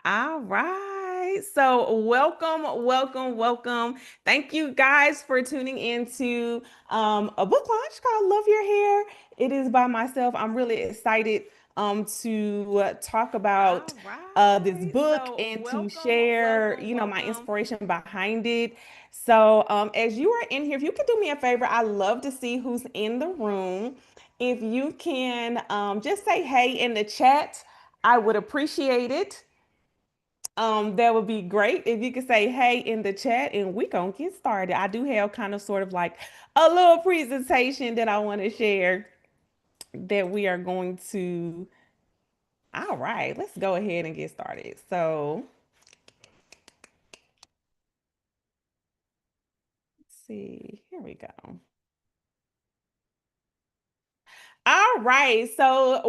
All right. So, welcome. Thank you guys for tuning into a book launch called Love Your Hair. It is by myself. I'm really excited to talk about All this right. book So, and to welcome, share, welcome, my welcome. inspiration behind it. So, as you are in here, if you could do me a favor, I love to see who's in the room. If you can just say hey in the chat, I would appreciate it. That would be great if you could say hey in the chat and we gonna get started. I do have kind of sort of like a little presentation that I want to share that we are going to. All right, let's go ahead and get started. So let's see, here we go. All right. So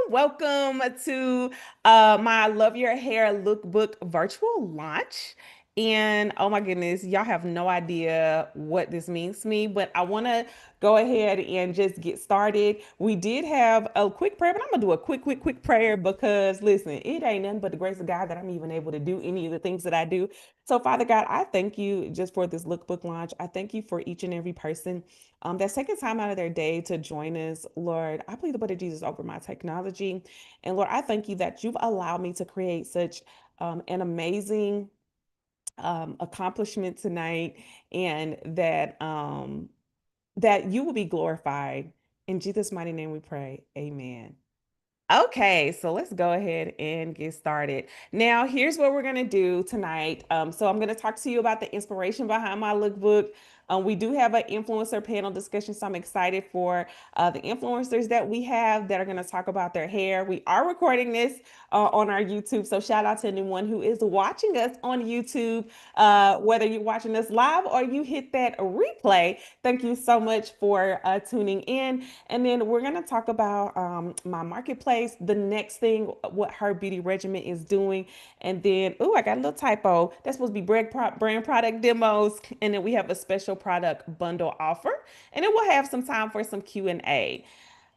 welcome to my Love Your Hair Lookbook virtual launch. And oh my goodness, y'all have no idea what this means to me, but I want to go ahead and just get started. We did have a quick prayer, but I'm gonna do a quick prayer because listen, it ain't nothing but the grace of God that I'm even able to do any of the things that I do. So, Father God, I thank you just for this lookbook launch. I thank you for each and every person that's taking time out of their day to join us. Lord, I plead the blood of Jesus over my technology. And Lord, I thank you that you've allowed me to create such an amazing accomplishment tonight and that you will be glorified. In Jesus' mighty name we pray. Amen. Okay, so let's go ahead and get started. Now, here's what we're gonna do tonight. So I'm gonna talk to you about the inspiration behind my lookbook. We do have an influencer panel discussion, so I'm excited for the influencers that we have that are gonna talk about their hair. We are recording this on our YouTube, so shout out to anyone who is watching us on YouTube, whether you're watching us live or you hit that replay. Thank you so much for tuning in. And then we're going to talk about my marketplace, the next thing, what her beauty regimen is doing. And then, oh, I got a little typo. That's supposed to be brand product demos. And then we have a special product bundle offer. And then we'll have some time for some Q&A.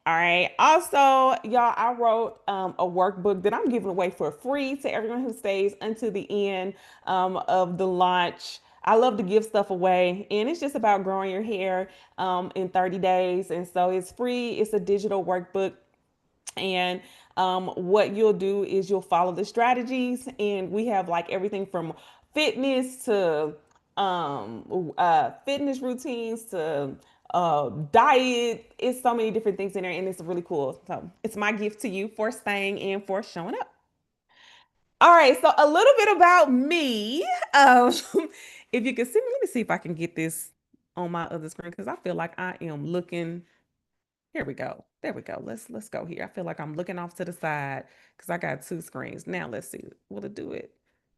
All right. Also, y'all, I wrote a workbook that I'm giving away for free to everyone who stays until the end of the launch. I love to give stuff away, and it's just about growing your hair in 30 days. And so it's free, it's a digital workbook. And what you'll do is you'll follow the strategies, and we have like everything from fitness to fitness routines to diet. It's so many different things in there, and it's really cool. So it's my gift to you for staying and for showing up. All right, so a little bit about me. Um, if you can see me, let me see if I can get this on my other screen because I feel like I am looking. Here we go. There we go. Let's go here. I feel like I'm looking off to the side because I got two screens. Now let's see. Will it do it?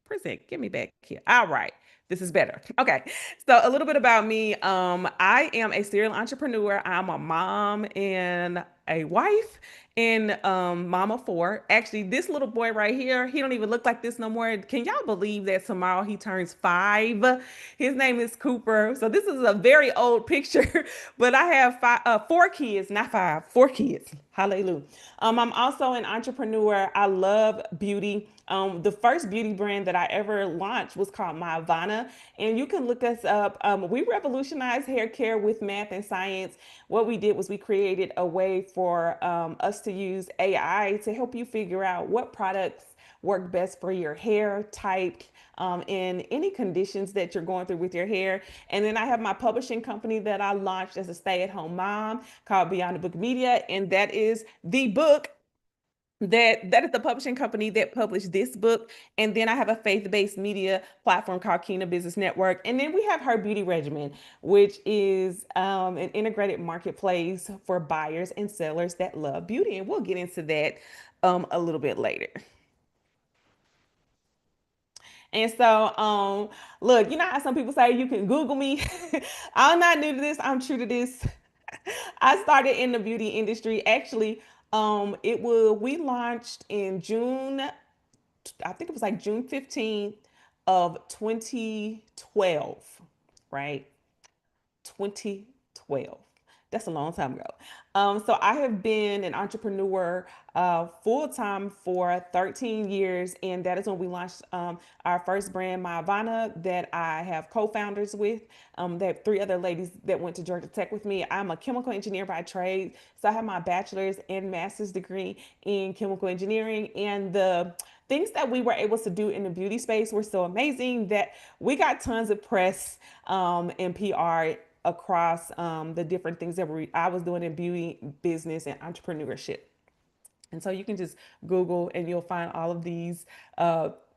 Present. Get me back here. All right. This is better. Okay. So a little bit about me. I am a serial entrepreneur. I'm a mom and a wife and mom of four. Actually, this little boy right here, he don't even look like this no more. Can y'all believe that tomorrow he turns 5? His name is Cooper. So this is a very old picture, but I have four kids, not five, four kids. Hallelujah. I'm also an entrepreneur. I love beauty. The first beauty brand that I ever launched was called Myvana, and you can look us up. We revolutionized hair care with math and science. What we did was we created a way for us to use AI to help you figure out what products work best for your hair type in any conditions that you're going through with your hair. And then I have my publishing company that I launched as a stay-at-home mom called Beyond the Book Media, and that is the book that is the publishing company that published this book. And then I have a faith-based media platform called Kingdom Business Network. And then we have Her Beauty Regimen, which is an integrated marketplace for buyers and sellers that love beauty. And we'll get into that a little bit later. And so, look, you know how some people say you can Google me. I'm not new to this. I'm true to this. I started in the beauty industry. Actually, it will we launched in June. I think it was like June 15th of 2012, right? 2012. That's a long time ago. So I have been an entrepreneur full time for 13 years, and that is when we launched our first brand, Myavana, that I have co-founders with. There are three other ladies that went to Georgia Tech with me. I'm a chemical engineer by trade, so I have my bachelor's and master's degree in chemical engineering, and the things that we were able to do in the beauty space were so amazing that we got tons of press and PR across the different things that I was doing in beauty, business, and entrepreneurship. And so you can just Google and you'll find all of these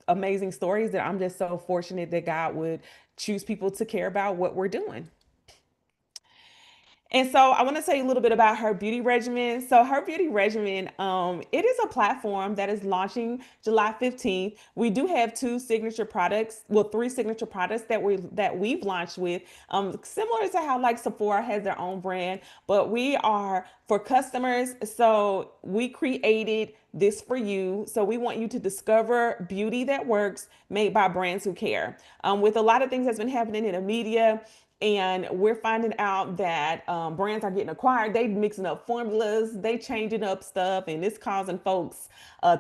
amazing stories that I'm just so fortunate that God would choose people to care about what we're doing. And so I want to tell you a little bit about her beauty regimen. So her beauty regimen, it is a platform that is launching July 15th. We do have two signature products, well, three signature products that we've launched with, similar to how like Sephora has their own brand, but we are for customers. So we created this for you. So we want you to discover beauty that works, made by brands who care. With a lot of things that's been happening in the media, and we're finding out that brands are getting acquired. They mixing up formulas, they changing up stuff, and it's causing folks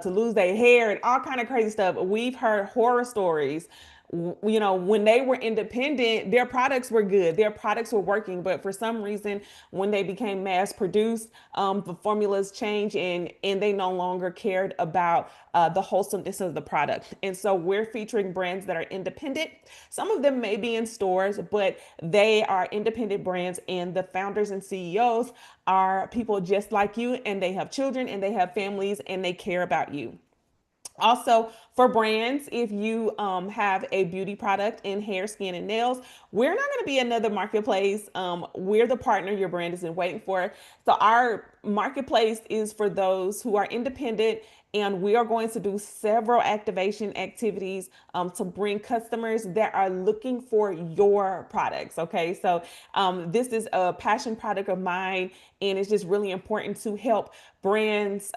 to lose their hair and all kind of crazy stuff. We've heard horror stories. You know, when they were independent, their products were good, their products were working, but for some reason, when they became mass produced, the formulas changed, and they no longer cared about the wholesomeness of the product. And so we're featuring brands that are independent. Some of them may be in stores, but they are independent brands, and the founders and CEOs are people just like you, and they have children and they have families and they care about you. Also, for brands, if you have a beauty product in hair, skin, and nails, we're not going to be another marketplace. We're the partner your brand has been waiting for. So, our marketplace is for those who are independent, and we are going to do several activation activities to bring customers that are looking for your products. Okay, so this is a passion product of mine, and it's just really important to help brands.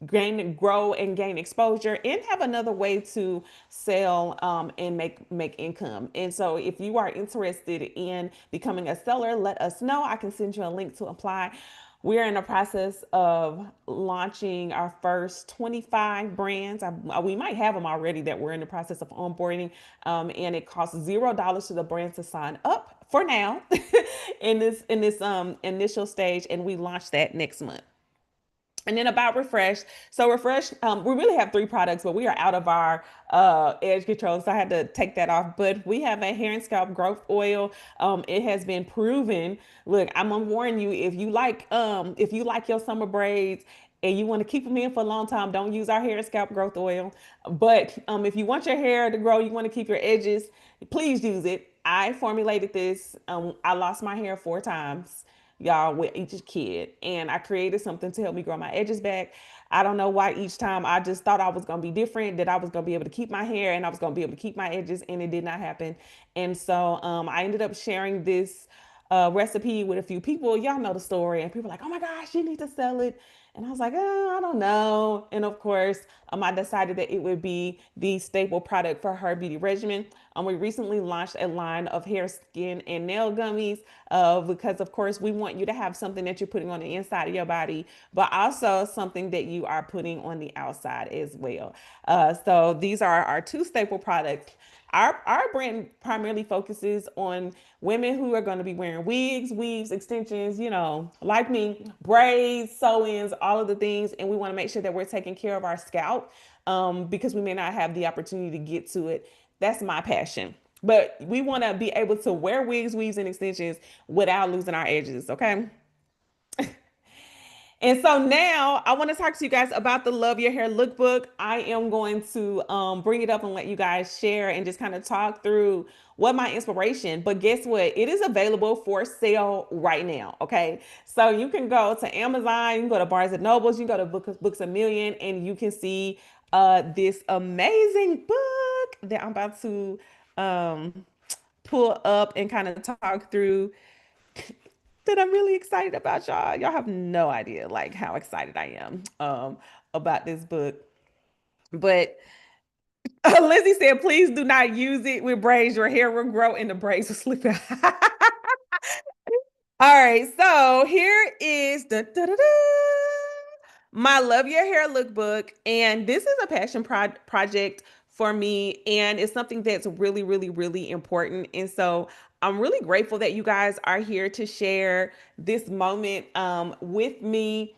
Gain, grow, and gain exposure, and have another way to sell and make income. And so, if you are interested in becoming a seller, let us know. I can send you a link to apply. We're in the process of launching our first 25 brands. We might have them already that we're in the process of onboarding, and it costs $0 to the brand to sign up for now in this initial stage, and we launch that next month. And then about Refresh. So Refresh, we really have three products, but we are out of our edge control, so I had to take that off. But we have a hair and scalp growth oil. It has been proven. Look, I'm gonna warn you, if you like your summer braids and you want to keep them in for a long time, don't use our hair and scalp growth oil. But if you want your hair to grow, you want to keep your edges, please use it. I formulated this. I lost my hair 4 times, y'all, with each kid, and I created something to help me grow my edges back. I don't know why each time I just thought I was going to be different, that I was going to be able to keep my hair and I was going to be able to keep my edges, and it did not happen. And so I ended up sharing this recipe with a few people. Y'all know the story, and people were like, oh my gosh, you need to sell it. And I was like, oh, I don't know. And of course, I decided that it would be the staple product for her beauty regimen. We recently launched a line of hair, skin, and nail gummies because, of course, we want you to have something that you're putting on the inside of your body, but also something that you are putting on the outside as well. So these are our two staple products. Our brand primarily focuses on women who are going to be wearing wigs, weaves, extensions, you know, like me, braids, sew-ins, all of the things. And we want to make sure that we're taking care of our scalp because we may not have the opportunity to get to it. That's my passion. But we want to be able to wear wigs, weaves, and extensions without losing our edges, okay? And so now I want to talk to you guys about the Love Your Hair Lookbook. I am going to bring it up and let you guys share and just kind of talk through what my inspiration. But guess what? It is available for sale right now. Okay. So you can go to Amazon, you can go to Barnes and Nobles, you can go to Books a Million, and you can see this amazing book that I'm about to um, pull up and kind of talk through that I'm really excited about, y'all. Y'all have no idea like how excited I am about this book. But Lizzie said, please do not use it with braids. Your hair will grow and the braids will slip out. All right, so here is my Love Your Hair lookbook. And this is a passion project for me. And it's something that's really, really, really important. And so I'm really grateful that you guys are here to share this moment with me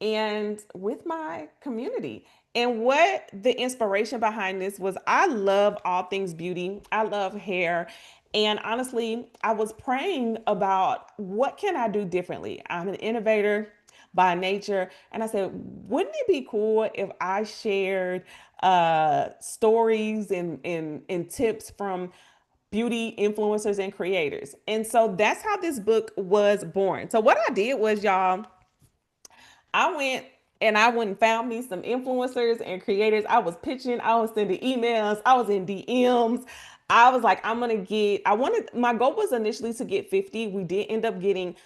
and with my community. And what the inspiration behind this was, I love all things beauty. I love hair. And honestly, I was praying about what can I do differently. I'm an innovator by nature. And I said, wouldn't it be cool if I shared stories and tips from beauty influencers and creators? And so that's how this book was born. So what I did was, y'all, I went and I went and found me some influencers and creators. I was pitching, I was sending emails, I was in DMs. I was like, I wanted, my goal was initially to get 50. We did end up getting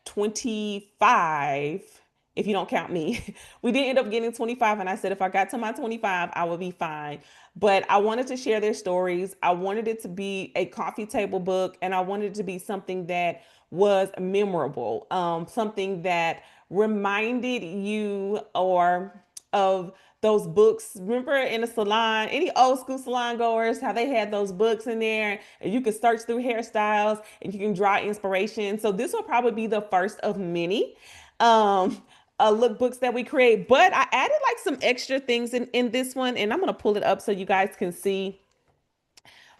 25, if you don't count me. We did end up getting 25. And I said, if I got to my 25, I would be fine. But I wanted to share their stories. I wanted it to be a coffee table book, and I wanted it to be something that was memorable, something that reminded you or of those books. Remember in the salon, any old school salon goers, how they had those books in there and you could search through hairstyles and you can draw inspiration. So this will probably be the first of many um lookbooks that we create. But I added like some extra things in this one, and I'm gonna pull it up so you guys can see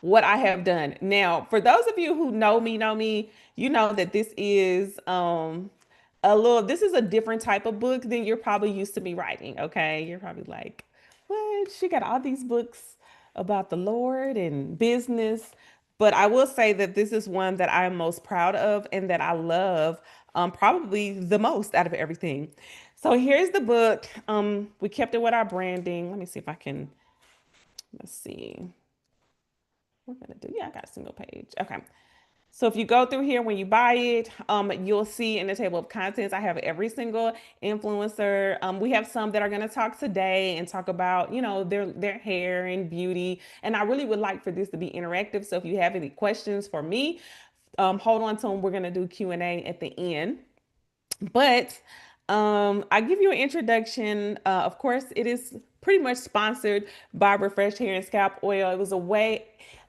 what I have done. Now, for those of you who know me, you know that this is this is a different type of book than you're probably used to me writing, okay? You're probably like, "What? She got all these books about the Lord and business." But I will say that this is one that I'm most proud of and that I love probably the most out of everything. So here's the book. We kept it with our branding. Let me see if I can, let's see. We're gonna do, yeah, I got a single page. Okay. So if you go through here when you buy it, you'll see in the table of contents, I have every single influencer. We have some that are going to talk today and talk about, their hair and beauty. And I really would like for this to be interactive. So if you have any questions for me, hold on to them. We're going to do Q&A at the end. But I give you an introduction. Of course, it is pretty much sponsored by Refresh Hair and Scalp Oil. It was a way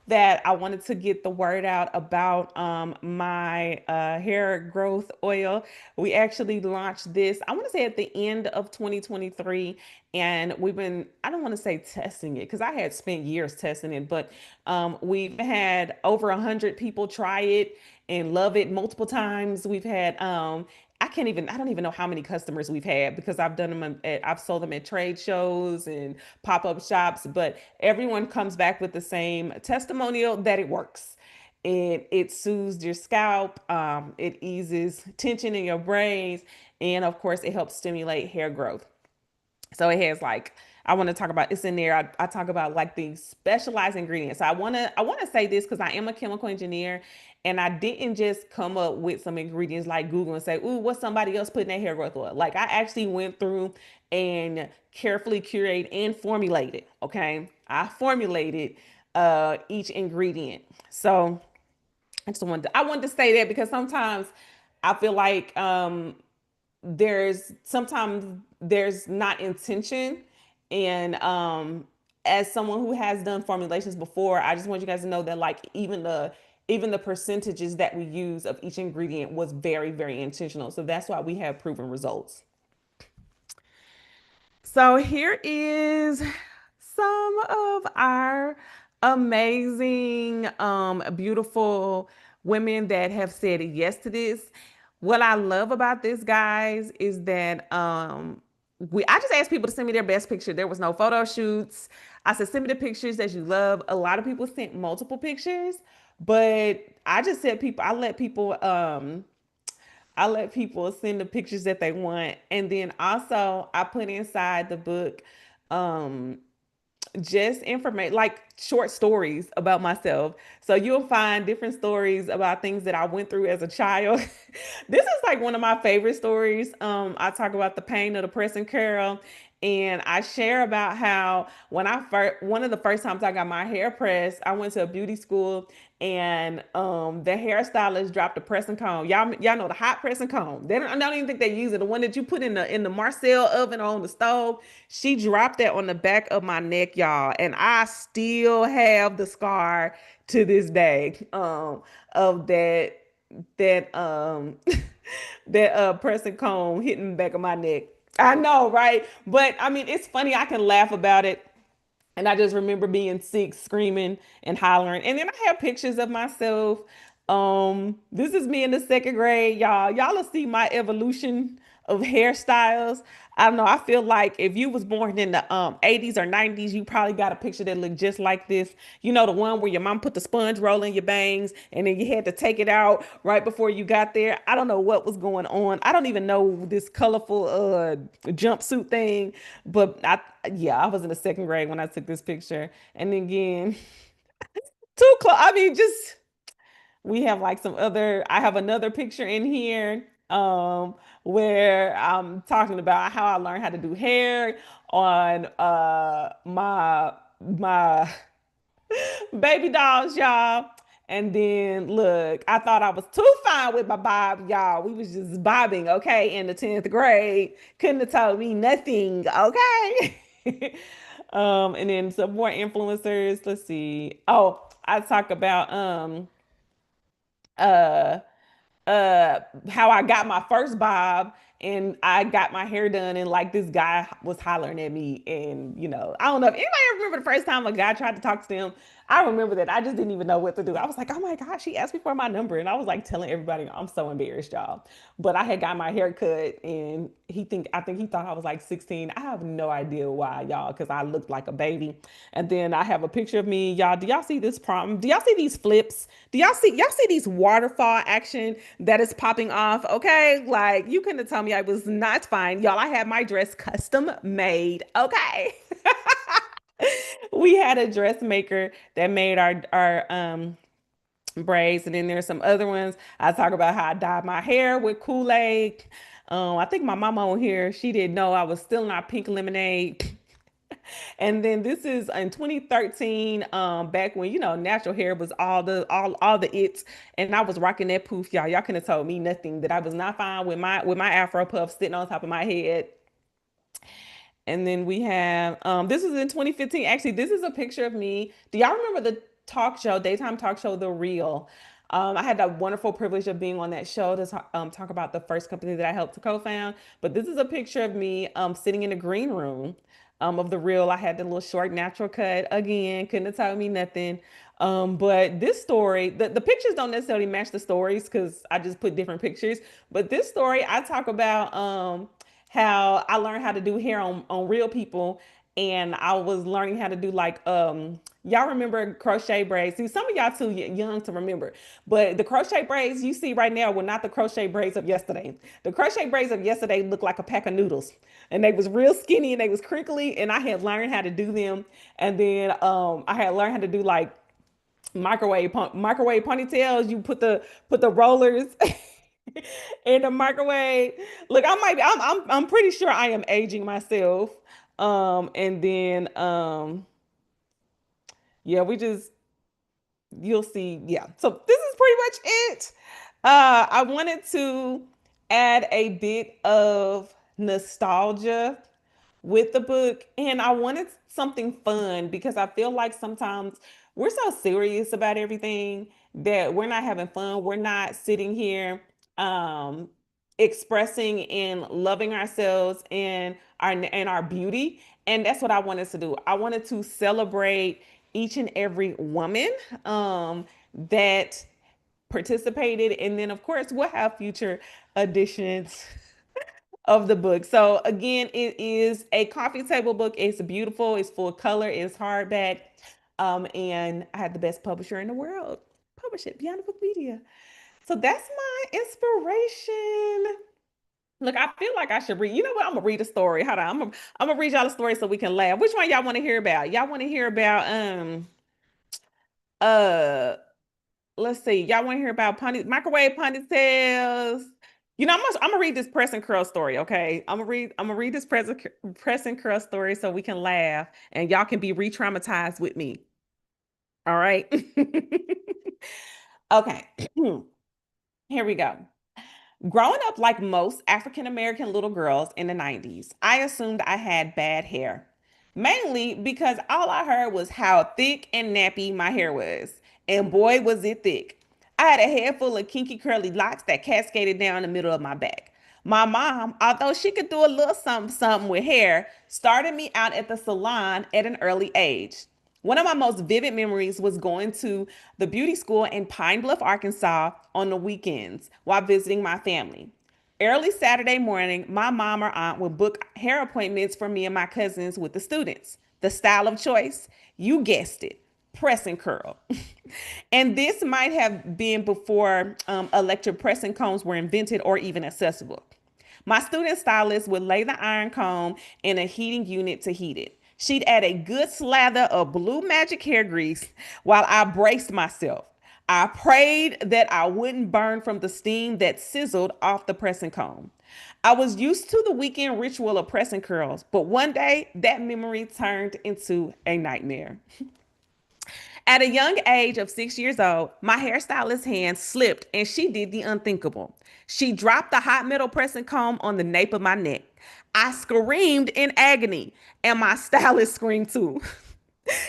that I wanted to get the word out about my hair growth oil. We actually launched this, I want to say at the end of 2023. And we've been, I don't want to say testing it because I had spent years testing it, but we've had over 100 people try it and love it multiple times. We've had I don't even know how many customers we've had because I've sold them at trade shows and pop-up shops, but everyone comes back with the same testimonial that it works. It soothes your scalp, it eases tension in your braids, and of course, it helps stimulate hair growth. So it has like, I want to talk about, it's in there. I talk about like the specialized ingredients. So I want to say this because I am a chemical engineer, and I didn't just come up with some ingredients like Google and say, "Ooh, what's somebody else putting their hair growth oil?" Like I actually went through and carefully curated and formulated. Okay, I formulated each ingredient. So I wanted to say that because sometimes I feel like there's not intention, and as someone who has done formulations before, I just want you guys to know that like even the percentages that we use of each ingredient was very, very intentional. So that's why we have proven results. So here is some of our amazing, beautiful women that have said yes to this. What I love about this, guys, is that I just asked people to send me their best picture. There was no photo shoots. I said, send me the pictures that you love. A lot of people sent multiple pictures, but I let people send the pictures that they want. And then also I put inside the book um just information like short stories about myself. So you'll find different stories about things that I went through as a child. This is like one of my favorite stories. I talk about the pain of the pressing curl, And I share about how when I first, one of the first times I got my hair pressed, I went to a beauty school, and the hairstylist dropped a pressing comb. Y'all know the hot pressing comb. I don't even think they use it. The one that you put in the Marcel oven or on the stove. She dropped that on the back of my neck, y'all, and I still have the scar to this day of that that pressing comb hitting the back of my neck. I know, right? But I mean, it's funny. I can laugh about it. And I just remember being sick, screaming and hollering. And then I have pictures of myself. This is me in the second grade, y'all. Y'all will see my evolution of hairstyles. I don't know. I feel like if you was born in the 80s or 90s, you probably got a picture that looked just like this. You know, the one where your mom put the sponge roll in your bangs and then you had to take it out right before you got there. I don't know what was going on. I don't even know this colorful jumpsuit thing, but yeah, I was in the second grade when I took this picture. And then again, too close. I mean, just we have like some other, I have another picture in here where I'm talking about how I learned how to do hair on my baby dolls, y'all. And then look, I thought I was too fine with my bob, y'all. We was just bobbing, okay, in the 10th grade. Couldn't have told me nothing, okay? And then some more influencers. Let's see. Oh, I talk about uh how I got my first bob, and I got my hair done, and like this guy was hollering at me, and I don't know if anybody ever remember the first time a guy tried to talk to them. I remember that. I just didn't even know what to do. I was like, oh my gosh, she asked me for my number, and I was like telling everybody. I'm so embarrassed, y'all. But I had got my hair cut, and I think he thought I was like 16. I have no idea why, y'all, because I looked like a baby. And then I have a picture of me, y'all. Do y'all see this problem? Do y'all see these flips? Do y'all see these waterfall action that is popping off? Okay, like you couldn't tell me I was not fine, y'all. I had my dress custom made. Okay. We had a dressmaker that made our braids, and then there's some other ones. I talk about how I dyed my hair with Kool-Aid. I think my mama on here, she didn't know I was still in our pink lemonade. And then this is in 2013, back when natural hair was all the it's, and I was rocking that poof, y'all. Y'all couldn't have told me nothing that I was not fine with my Afro puff sitting on top of my head. And then we have this is in 2015. Actually, this is a picture of me. Do y'all remember the daytime talk show, The Real? I had the wonderful privilege of being on that show to talk about the first company that I helped to co-found. But this is a picture of me sitting in the green room of The Real. I had the little short natural cut again. Couldn't have told me nothing. But this story, the pictures don't necessarily match the stories because I just put different pictures. But this story, I talk about how I learned how to do hair on real people. And I was learning how to do like y'all remember crochet braids. See, some of y'all too young to remember, but the crochet braids you see right now were not the crochet braids of yesterday. The crochet braids of yesterday looked like a pack of noodles, and they was real skinny and they was crinkly, and I had learned how to do them. And then I had learned how to do like microwave ponytails. You put the rollers in the microwave. Look, I'm pretty sure I am aging myself. And then yeah, you'll see. Yeah. So this is pretty much it. I wanted to add a bit of nostalgia with the book, and I wanted something fun because I feel like sometimes we're so serious about everything that we're not having fun. We're not sitting here um expressing and loving ourselves and our beauty. And that's what I wanted to do. I wanted to celebrate each and every woman that participated, and then of course we'll have future editions of the book. So again, it is a coffee table book. It's beautiful. It's full color. It's hardback. And I had the best publisher in the world publish it, Beyond the Book Media. So that's my inspiration. Look, I feel like I should read. You know what? I'm gonna read a story. Hold on. I'm gonna read y'all a story so we can laugh. Which one y'all want to hear about? Y'all want to hear about uh let's see. Y'all want to hear about microwave ponytails? I'm gonna read this press and curl story, okay? I'm gonna read this press and curl story so we can laugh and y'all can be re-traumatized with me. All right. Okay. Here we go. Growing up like most African American little girls in the 90s, I assumed I had bad hair. Mainly because all I heard was how thick and nappy my hair was. And boy, was it thick. I had a head full of kinky curly locks that cascaded down the middle of my back. My mom, although she could do a little something something with hair, started me out at the salon at an early age. One of my most vivid memories was going to the beauty school in Pine Bluff, Arkansas on the weekends while visiting my family. Early Saturday morning, my mom or aunt would book hair appointments for me and my cousins with the students. The style of choice, you guessed it, press and curl. And this might have been before electric pressing combs were invented or even accessible. My student stylist would lay the iron comb in a heating unit to heat it. She'd add a good slather of blue magic hair grease while I braced myself. I prayed that I wouldn't burn from the steam that sizzled off the pressing comb. I was used to the weekend ritual of pressing curls, but one day that memory turned into a nightmare. At a young age of 6 years old, my hairstylist's hand slipped and she did the unthinkable. She dropped the hot metal pressing comb on the nape of my neck. I screamed in agony, and my stylist screamed too.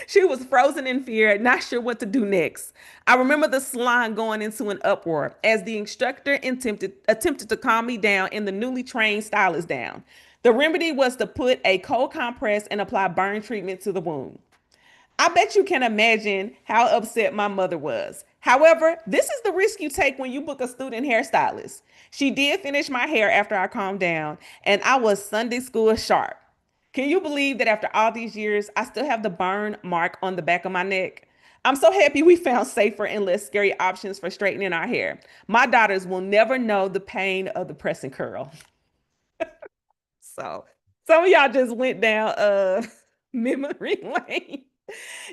She was frozen in fear, not sure what to do next. I remember the salon going into an uproar as the instructor attempted to calm me down and the newly trained stylist down. The remedy was to put a cold compress and apply burn treatment to the wound. I bet you can imagine how upset my mother was. However, this is the risk you take when you book a student hairstylist. She did finish my hair after I calmed down, and I was Sunday school sharp. Can you believe that after all these years, I still have the burn mark on the back of my neck? I'm so happy we found safer and less scary options for straightening our hair. My daughters will never know the pain of the press and curl. So, some of y'all just went down memory lane.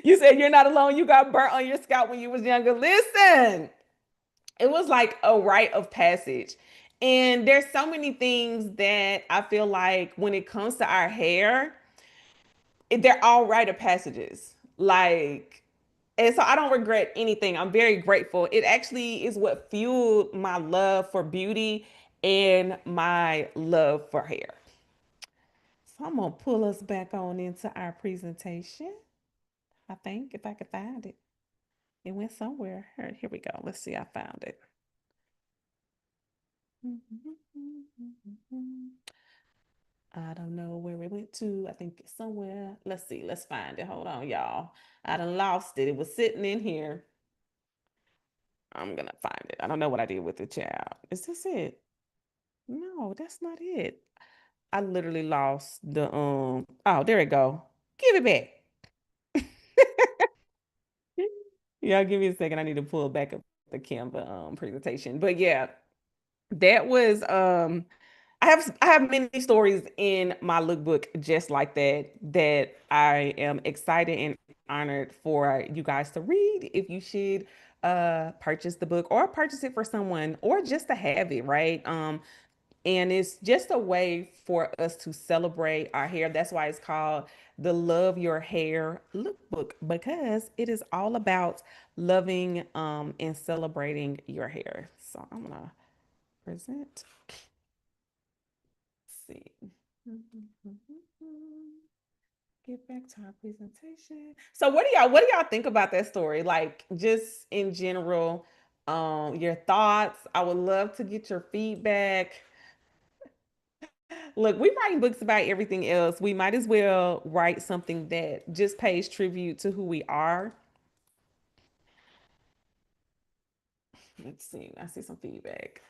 You said you're not alone. You got burnt on your scalp when you was younger. Listen, it was like a rite of passage. And there's so many things that I feel like when it comes to our hair, they're all rite of passages. Like, and so I don't regret anything. I'm very grateful. It actually is what fueled my love for beauty and my love for hair. So I'm gonna pull us back on into our presentation. I think if I could find it. It went somewhere. Here we go. Let's see. I found it. I don't know where it went to. I think it's somewhere. Let's see. Let's find it. Hold on, y'all. I done lost it. It was sitting in here. I'm gonna find it. I don't know what I did with the child. Is this it? No, that's not it. I literally lost the oh, there it go. Give it back. Yeah, give me a second. I need to pull back up the Canva presentation. But yeah, that was I have many stories in my lookbook just like that that I am excited and honored for you guys to read. If you should purchase the book or purchase it for someone or just to have it, right? And it's just a way for us to celebrate our hair. That's why it's called the Love Your Hair Lookbook, because it is all about loving and celebrating your hair. So I'm gonna present. Let's see. Get back to our presentation. So what do y'all think about that story? Like just in general, your thoughts. I would love to get your feedback. Look, we writing books about everything else. We might as well write something that just pays tribute to who we are. Let's see. I see some feedback.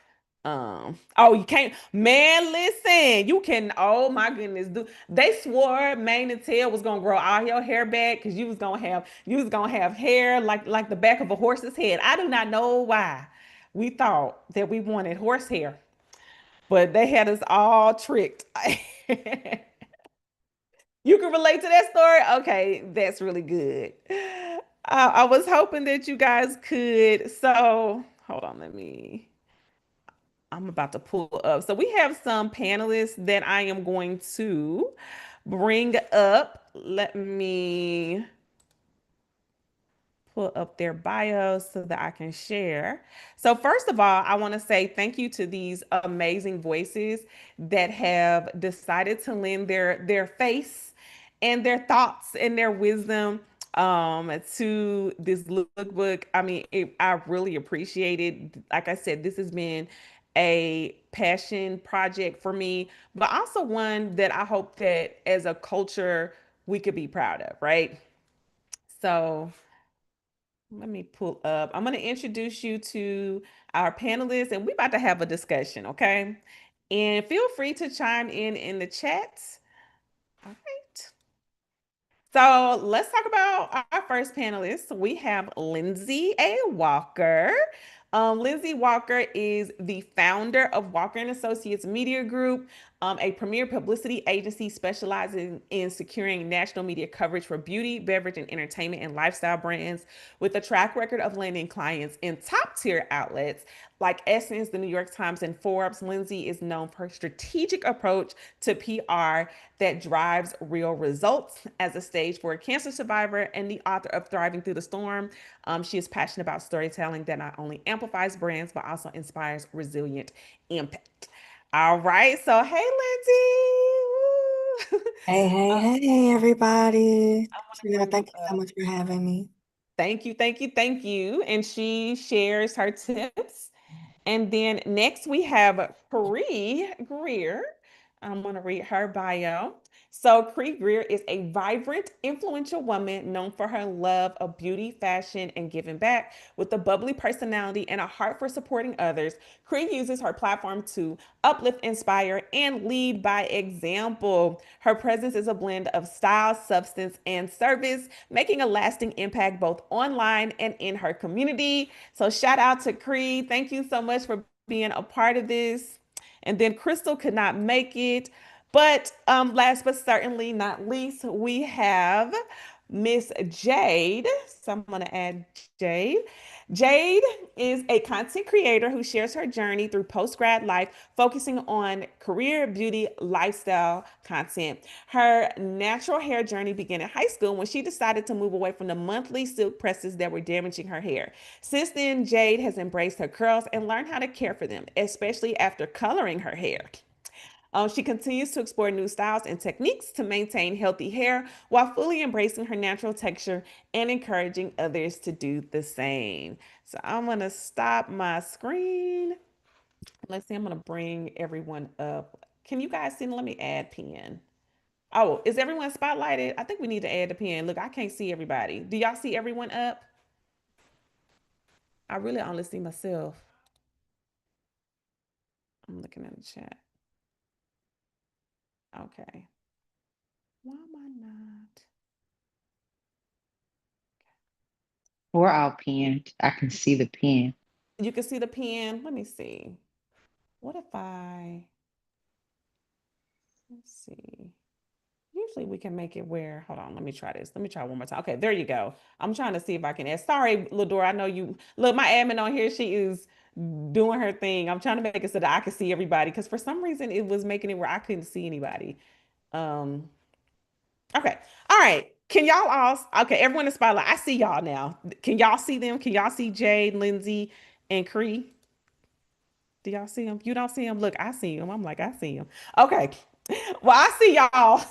Oh, you can't, man, listen, you can, oh my goodness, they swore Mane and Tail was gonna grow all your hair back because you was gonna have hair like the back of a horse's head. I do not know why we thought that we wanted horse hair, but they had us all tricked. You can relate to that story? Okay, that's really good. I was hoping that you guys could. So hold on, let me. I'm about to pull up. So we have some panelists that I am going to bring up. Let me pull up their bios so that I can share. So first of all, I want to say thank you to these amazing voices that have decided to lend their face and their thoughts and their wisdom to this lookbook. I mean, I really appreciate it. Like I said, this has been a passion project for me, but also one that I hope that as a culture we could be proud of, right? So let me pull up. I'm going to introduce you to our panelists and we're about to have a discussion, okay? And feel free to chime in the chat. All right. So let's talk about our first panelist. We have Lindsay A. Walker. Lindsay Walker is the founder of Walker and Associates Media Group, a premier publicity agency specializing in securing national media coverage for beauty, beverage, and entertainment and lifestyle brands. With a track record of landing clients in top tier outlets like Essence, the New York Times, and Forbes, Lindsay is known for her strategic approach to PR that drives real results. As a stage 4 cancer survivor and the author of Thriving Through the Storm, she is passionate about storytelling that not only amplifies brands but also inspires resilient impact. All right, so hey, Lindsay. Hey, hey, uh, hey, everybody. I want to Trina, bring you thank you so up. much for having me. Thank you, thank you, thank you. And she shares her tips. And then next we have Cree Greer. I'm going to read her bio. So, Cree Greer is a vibrant, influential woman known for her love of beauty, fashion, and giving back. With a bubbly personality and a heart for supporting others, Cree uses her platform to uplift, inspire, and lead by example. Her presence is a blend of style, substance, and service, making a lasting impact both online and in her community. So, shout out to Cree. Thank you so much for being a part of this. And then Crystal could not make it. But last but certainly not least, we have Miss Jade. So I'm going to add Jade. Jade is a content creator who shares her journey through post grad life, focusing on career, beauty, lifestyle content. Her natural hair journey began in high school when she decided to move away from the monthly silk presses that were damaging her hair. Since then, Jade has embraced her curls and learned how to care for them, especially after coloring her hair. She continues to explore new styles and techniques to maintain healthy hair while fully embracing her natural texture and encouraging others to do the same. So I'm going to stop my screen. Let's see, I'm going to bring everyone up. Can you guys see? Let me add pin. Oh, is everyone spotlighted? I think we need to add the pin. Look, I can't see everybody. Do y'all see everyone up? I really only see myself. I'm looking at the chat. Okay. Why am I not? We're all pinned. I can see the pin. You can see the pen. Let me see. What if let's see. Usually we can make it where, hold on, let me try this. Let me try one more time. Okay, there you go. I'm trying to see if I can add. Sorry, Ladora, I know you, look, my admin on here, she is doing her thing. I'm trying to make it so that I can see everybody because for some reason it was making it where I couldn't see anybody. Um, okay. All right. Can y'all all, okay, everyone in spotlight, I see y'all now. Can y'all see them? Can y'all see Jade, Lindsay, and Cree? Do y'all see him? You don't see him? Look, I see him. I'm like, I see him. Okay. Well, I see y'all.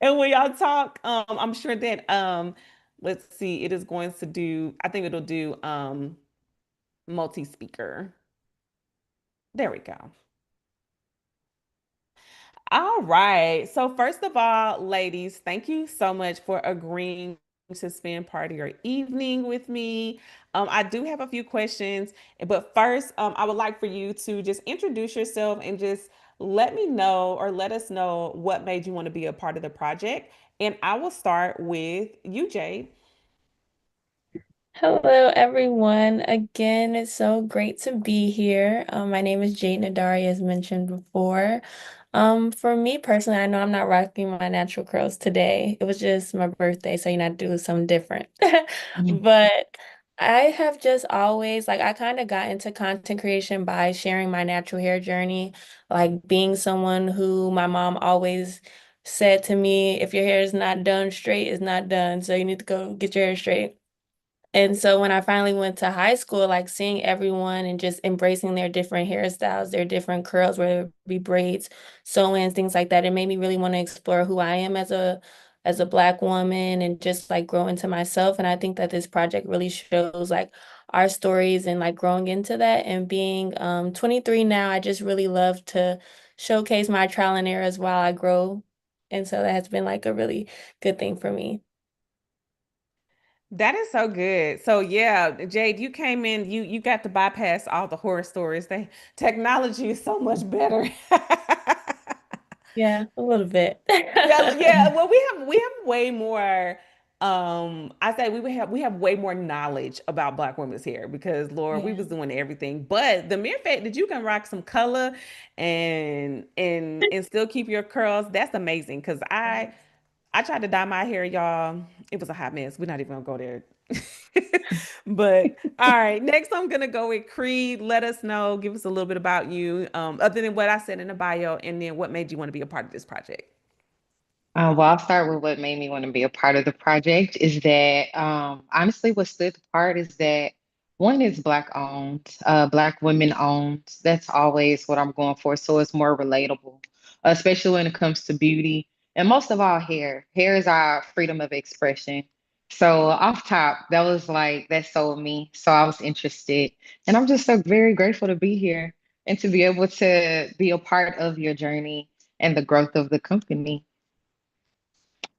And when y'all talk, I'm sure that let's see, it is going to do, I think it'll do multi-speaker. There we go. All right. So first of all, ladies, thank you so much for agreeing to spend part of your evening with me. I do have a few questions, but first, I would like for you to just introduce yourself and just let me know or let us know what made you want to be a part of the project. And I will start with you, Jade. Hello, everyone. Again, it's so great to be here. My name is Jade Nadari, as mentioned before. For me personally, I know I'm not rocking my natural curls today. It was just my birthday, so I do something different. But I have just always like I kind of got into content creation by sharing my natural hair journey, like being someone who my mom always said to me, if your hair is not done straight, it's not done. So you need to go get your hair straight. And so when I finally went to high school, like seeing everyone and just embracing their different hairstyles, their different curls, whether it be braids, sew-ins, things like that, it made me really want to explore who I am as a Black woman and just like grow into myself. And I think that this project really shows like our stories and like growing into that. And being 23 now, I just really love to showcase my trial and errors while I grow. And so that has been like a really good thing for me. That is so good. So yeah, Jade, you came in, you got to bypass all the horror stories. Technology is so much better. Yeah, a little bit. Yeah, yeah. Well, we have way more. I say we have way more knowledge about Black women's hair because Lord, we Yeah. was doing everything. But the mere fact that you can rock some color and still keep your curls, that's amazing. Because I tried to dye my hair, y'all. It was a hot mess. We're not even gonna go there. But all right, next I'm gonna go with Creed. Let us know, give us a little bit about you, other than what I said in the bio, and then what made you want to be a part of this project. Well, I'll start with what made me want to be a part of the project is that honestly, what stood apart is that one is Black owned, Black women owned. That's always what I'm going for. So it's more relatable, especially when it comes to beauty and most of all, hair. Hair is our freedom of expression. So off top, that was like, that sold me. So I was interested. And I'm just so very grateful to be here and to be able to be a part of your journey and the growth of the company.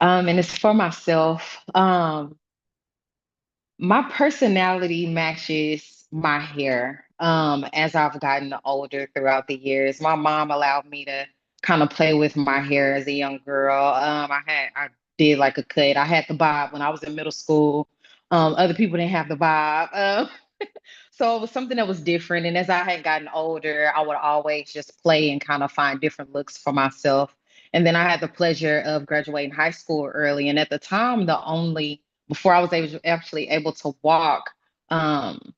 And it's for myself. My personality matches my hair. As I've gotten older throughout the years, my mom allowed me to kind of play with my hair as a young girl. I did like a cut. I had the bob when I was in middle school. Other people didn't have the bob. So it was something that was different. And as I had gotten older, I would always just play and kind of find different looks for myself. And then I had the pleasure of graduating high school early. And at the time, before I was actually able to walk um,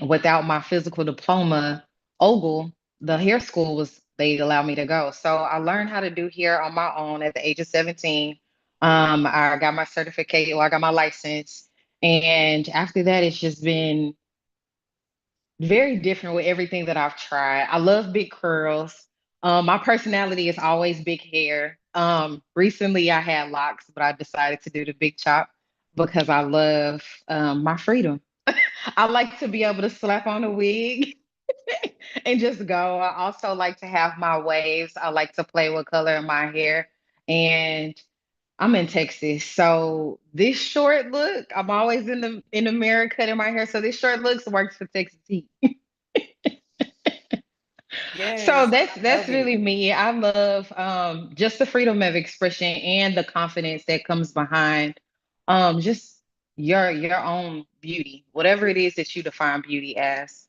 without my physical diploma, Ogle, the hair school they allowed me to go. So I learned how to do hair on my own at the age of 17. I got my certificate, well, I got my license. And after that, it's just been very different with everything that I've tried. I love big curls. My personality is always big hair. Recently I had locks, but I decided to do the big chop because I love my freedom. I like to be able to slap on a wig and just go. I also like to have my waves. I like to play with color in my hair. And I'm in Texas, so this short look, I'm always in the mirror cutting my hair. So this short looks works for Texas heat. So Yes, I that's love it. really me. I love just the freedom of expression and the confidence that comes behind just your own beauty, whatever it is that you define beauty as.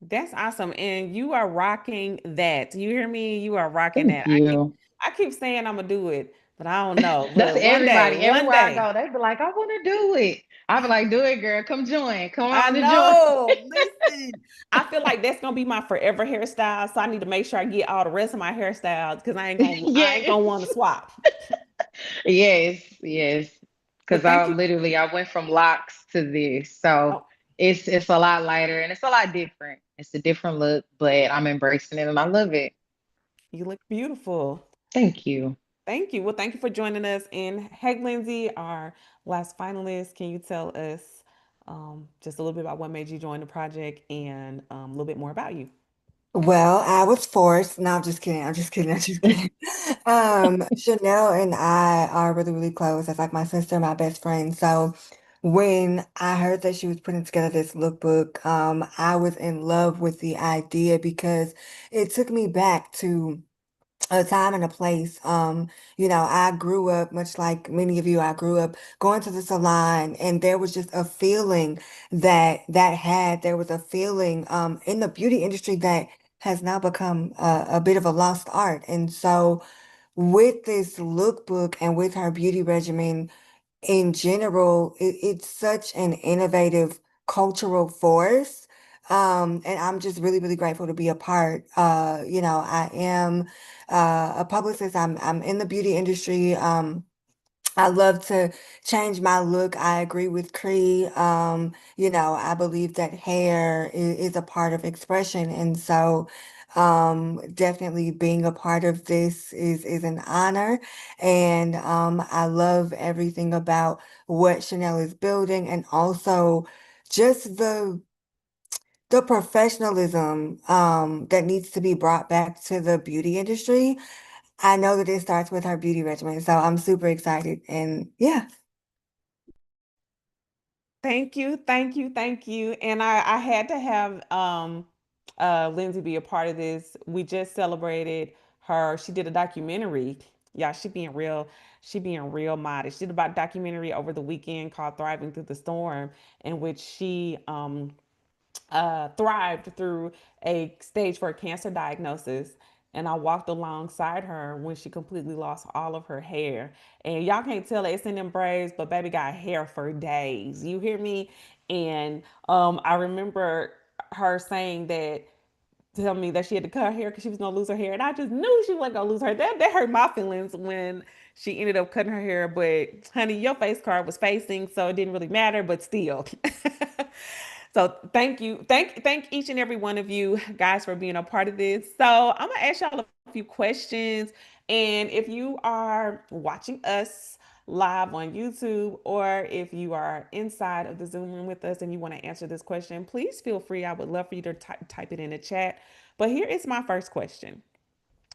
That's awesome. And you are rocking that. You hear me? You are rocking Thank that. you. I keep saying I'm gonna do it, but I don't know. That's But one day, everybody. one Everywhere I day. go, they be like, I want to do it. I be like, do it, girl. Come join. Come I on and join. know. Listen, I feel like that's gonna be my forever hairstyle. So I need to make sure I get all the rest of my hairstyles because I ain't Yes. gonna want to swap. Yes, yes. Because But thank you. I went from locks to this. So Oh, it's a lot lighter and it's a lot different. It's a different look, but I'm embracing it and I love it. you look beautiful. Thank you. Thank you. Well, thank you for joining us. And hey, Lindsay, our last finalist, can you tell us just a little bit about what made you join the project and a little bit more about you? Well, I was forced. No, I'm just kidding. I'm just kidding. I'm just kidding. Chanel and I are really, really close. That's like my sister, my best friend. So when I heard that she was putting together this lookbook, I was in love with the idea because it took me back to a time and a place. I grew up, much like many of you, I grew up going to the salon, and there was just a feeling there was a feeling in the beauty industry that has now become a bit of a lost art. And so with this lookbook and with her beauty regimen, in general, it's such an innovative cultural force. And I'm just really, really grateful to be a part. I am a publicist. I'm in the beauty industry. I love to change my look. I agree with Cree. I believe that hair is a part of expression. And so, definitely being a part of this is an honor. And I love everything about what Chanel is building and also just the professionalism that needs to be brought back to the beauty industry. I know that it starts with her beauty regimen, so I'm super excited. And yeah, Thank you, thank you, thank you. And I had to have Lindsay be a part of this. We just celebrated her. She did a documentary. Yeah, she being real modest. She did about documentary over the weekend called Thriving Through the Storm, in which she thrived through a stage 4 cancer diagnosis. And I walked alongside her when she completely lost all of her hair. And y'all can't tell it's in them braids, but baby got hair for days. You hear me? And I remember her saying that, tell me that she had to cut her hair because she was gonna lose her hair, and I just knew she wasn't gonna lose her. That hurt my feelings when she ended up cutting her hair. But honey, your face card was facing, so it didn't really matter. But still, so thank you, thank each and every one of you guys for being a part of this. So I'm gonna ask y'all a few questions, and if you are watching us live on YouTube, or if you are inside of the Zoom room with us and you want to answer this question, please feel free. I would love for you to type it in the chat. But here is my first question.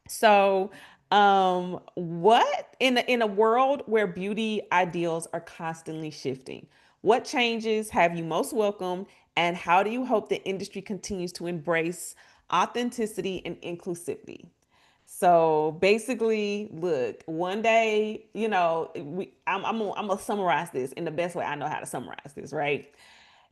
So, what in a world where beauty ideals are constantly shifting, what changes have you most welcomed, and how do you hope the industry continues to embrace authenticity and inclusivity? So basically, look, one day, I'm gonna summarize this in the best way I know how to summarize this, right?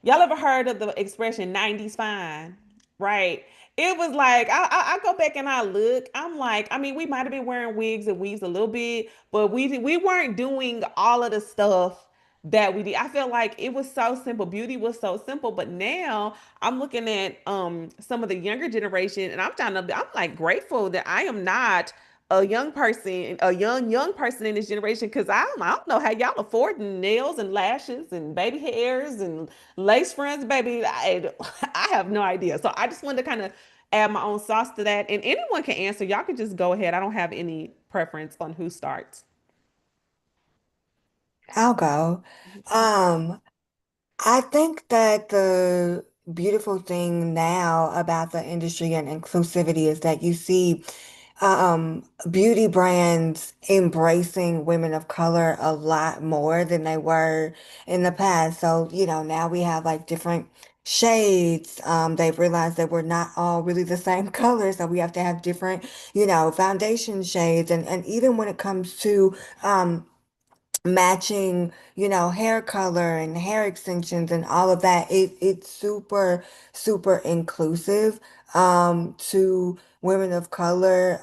Y'all ever heard of the expression 90s fine? Right. It was like I go back and I look. I'm like, I mean, we might have been wearing wigs and weaves a little bit, but we weren't doing all of the stuff that we did. I felt like it was so simple. Beauty was so simple. But now I'm looking at some of the younger generation, and I'm like grateful that I am not a young person, a young person in this generation, because I don't know how y'all affording nails and lashes and baby hairs and lace fronts, baby. I have no idea. So I just wanted to kind of add my own sauce to that. And anyone can answer. Y'all can just go ahead. I don't have any preference on who starts. I'll go. Um, I think that the beautiful thing now about the industry and inclusivity is that you see beauty brands embracing women of color a lot more than they were in the past. So, now we have like different shades. They've realized that we're not all really the same color, so we have to have different, foundation shades. And even when it comes to matching, hair color and hair extensions and all of that. It's super, super inclusive to women of color.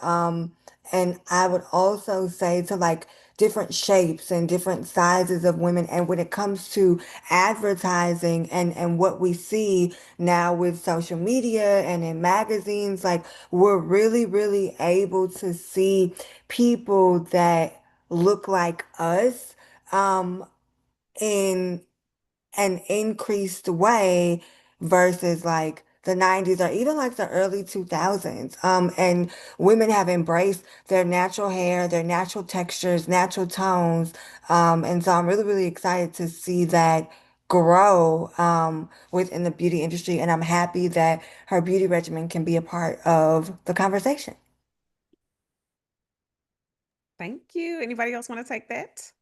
And I would also say to like different shapes and different sizes of women. And when it comes to advertising and what we see now with social media and in magazines, like we're really, really able to see people that look like us um, in an increased way versus like the 90s or even like the early 2000s. And women have embraced their natural hair, their natural textures, natural tones. And so I'm really, really excited to see that grow within the beauty industry. And I'm happy that her beauty regimen can be a part of the conversation. Thank you. Anybody else want to take that?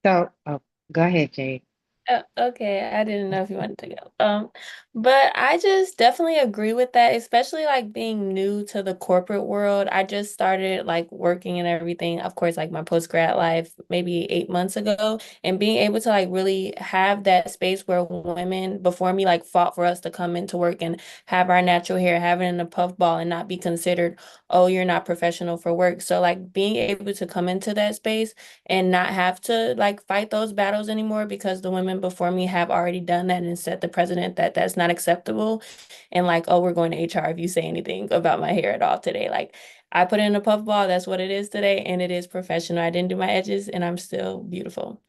So, oh, go ahead, Jade. Okay, I didn't know if you wanted to go. But I just definitely agree with that, especially like being new to the corporate world. I just started like working and everything, of course, like my post-grad life maybe 8 months ago, and being able to like really have that space where women before me like fought for us to come into work and have our natural hair, have it in a puff ball and not be considered, oh, you're not professional for work. So like being able to come into that space and not have to like fight those battles anymore because the women before me have already done that and set the precedent that that's not acceptable. And like, oh, we're going to HR if you say anything about my hair at all today. Like, I put it in a puff ball, that's what it is today, and it is professional. I didn't do my edges, and I'm still beautiful.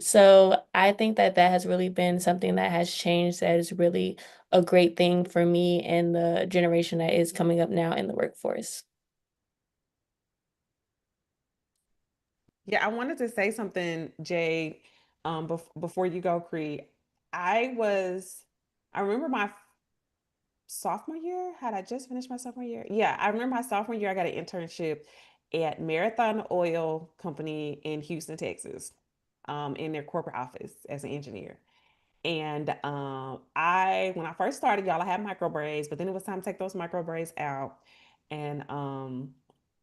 So I think that that has really been something that has changed, that is really a great thing for me and the generation that is coming up now in the workforce. Yeah, I wanted to say something, Jay, before you go, Cree. I was, I remember my sophomore year. Had I just finished my sophomore year? Yeah, I remember my sophomore year. I got an internship at Marathon Oil Company in Houston, Texas, in their corporate office as an engineer. And when I first started, y'all, I had micro braids, but then it was time to take those micro braids out. And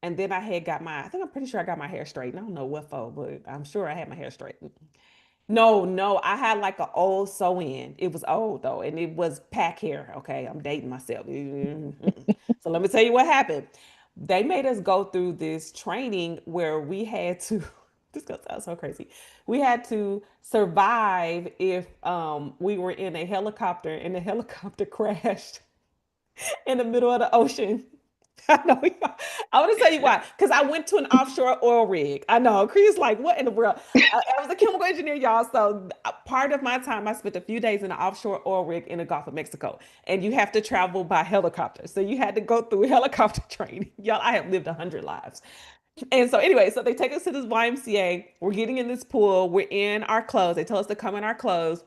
then I think I'm pretty sure I got my hair straightened. I don't know what for, but I'm sure I had my hair straightened. No, no, I had like an old sew-in. It was old though, and it was pack hair. Okay, I'm dating myself. So let me tell you what happened. They made us go through this training where we had to, this goes sound so crazy. We had to survive if we were in a helicopter and the helicopter crashed in the middle of the ocean. I know. I want to tell you why. Because I went to an offshore oil rig. I know. Chris, like, what in the world? I was a chemical engineer, y'all. So part of my time, I spent a few days in an offshore oil rig in the Gulf of Mexico, and you have to travel by helicopter. So you had to go through helicopter training. Y'all, I have lived 100 lives. And so anyway, so they take us to this YMCA. We're getting in this pool. We're in our clothes. They tell us to come in our clothes,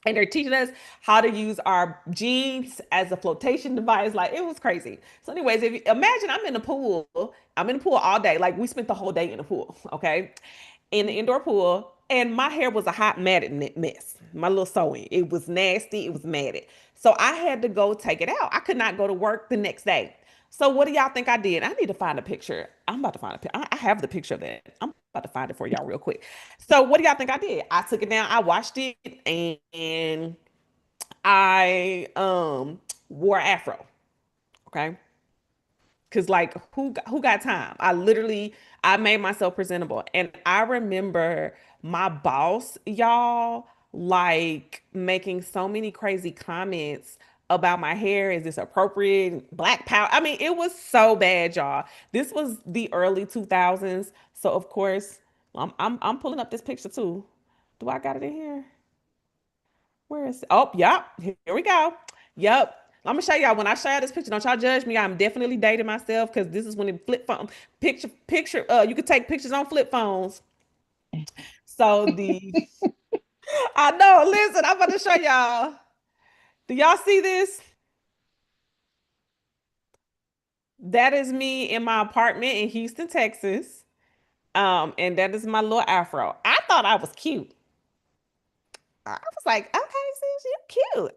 and they're teaching us how to use our jeans as a flotation device. Like, it was crazy. So anyways, if you imagine, I'm in the pool all day. Like, we spent the whole day in the pool, okay, in the indoor pool, and my hair was a hot matted mess. My little sewing, it was nasty, it was matted. So I had to go take it out. I could not go to work the next day. So what do y'all think I did? I need to find a picture. I'm about to find a picture. I have the picture of that. I'm about to find it for y'all real quick. So what do y'all think I did? I took it down, I washed it, and I wore afro. Okay. Cause like who got time? I made myself presentable. And I remember my boss, y'all, like making so many crazy comments about my hair. Is this appropriate? Black power. I mean, it was so bad, y'all. This was the early 2000s. So of course, I'm pulling up this picture too. Do I got it in here? Where is it? Oh, yep. Here we go. Yep. I'm gonna show y'all. When I show y'all this picture, don't y'all judge me. I'm definitely dating myself because this is when the flip phone picture. You could take pictures on flip phones. So the I know. Listen, I'm about to show y'all. Do y'all see this? That is me in my apartment in Houston, Texas. And that is my little afro. I thought I was cute. I was like, okay, sis, you cute.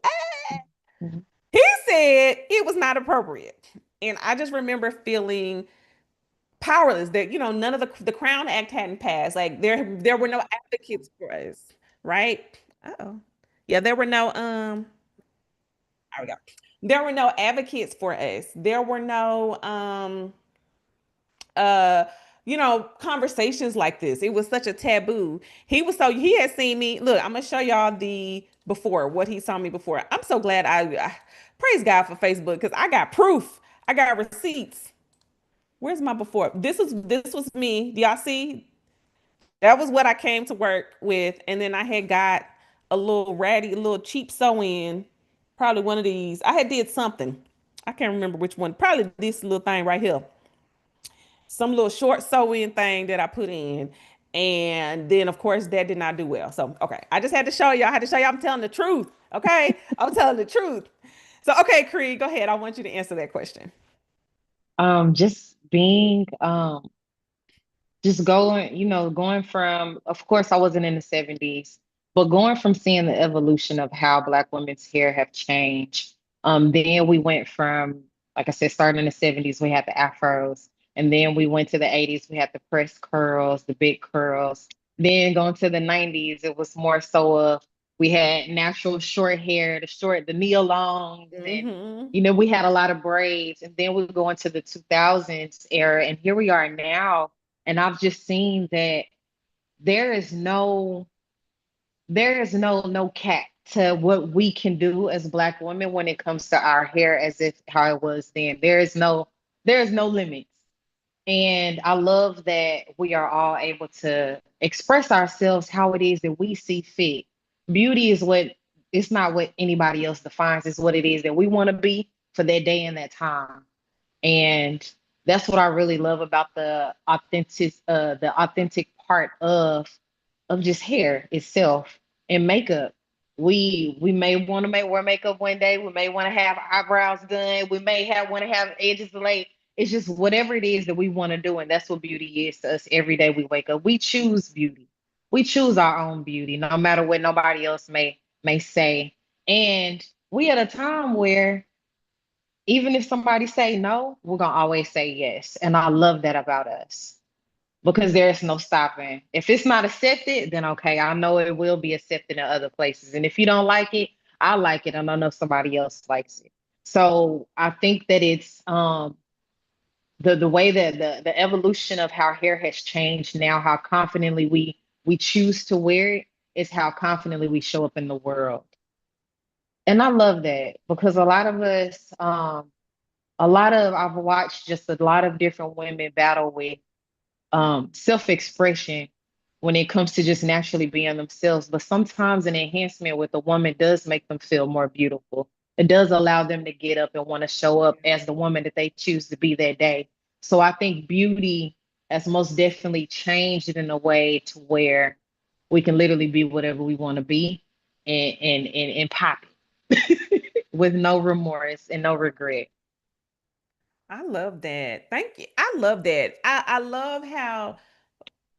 Mhm. He said it was not appropriate. And I just remember feeling powerless that, none of the Crown Act hadn't passed. Like there were no advocates for us, right? Uh-oh. Yeah, there were no there we go. There were no advocates for us. There were no uh conversations like this. It was such a taboo. He had seen me. Look, I'm gonna show y'all the before, what he saw me before. I'm so glad I praise God for Facebook because I got proof. I got receipts. Where's my before? This was me. Do y'all see? That was what I came to work with, and then I had got a little ratty, a little cheap sew-in, probably one of these. I had did something. I can't remember which one. Probably this little thing right here, some little short sew-in thing that I put in. And then of course that did not do well. So okay, I just had to show y'all. I had to show y'all I'm telling the truth. Okay. I'm telling the truth. So okay, Creed, go ahead. I want you to answer that question. Just being just going, going from, of course, I wasn't in the 70s. But going from seeing the evolution of how Black women's hair have changed, then we went from, like I said, starting in the 70s, we had the afros, and then we went to the 80s, we had the press curls, the big curls. Then going to the 90s, it was more so of we had natural short hair, the knee longs, and Mm-hmm. we had a lot of braids. And then we go into the 2000s era, and here we are now. And I've just seen that there is no no cap to what we can do as Black women when it comes to our hair as if how it was then. There is no limits. And I love that we are all able to express ourselves how it is that we see fit. Beauty is what it's not what anybody else defines, it's what it is that we want to be for that day and that time. And that's what I really love about the authentic part of just hair itself and makeup. We may want to wear makeup one day. We may want to have eyebrows done. We may want to have edges laid. It's just whatever it is that we want to do, and that's what beauty is to us. Every day we wake up, we choose beauty. We choose our own beauty, no matter what nobody else may say. And we at a time where even if somebody say no, we're gonna always say yes. And I love that about us because there's no stopping. If it's not accepted, then okay, I know it will be accepted in other places. And if you don't like it, I like it, and I know somebody else likes it. So I think that it's the way that the evolution of how hair has changed now, how confidently we choose to wear it is how confidently we show up in the world. And I love that because I've watched just a lot of different women battle with self-expression when it comes to just naturally being themselves. But sometimes an enhancement with a woman does make them feel more beautiful. It does allow them to get up and want to show up as the woman that they choose to be that day. So I think beauty has most definitely changed it in a way to where we can literally be whatever we want to be and pop it with no remorse and no regret. I love that. Thank you. I love that. I love how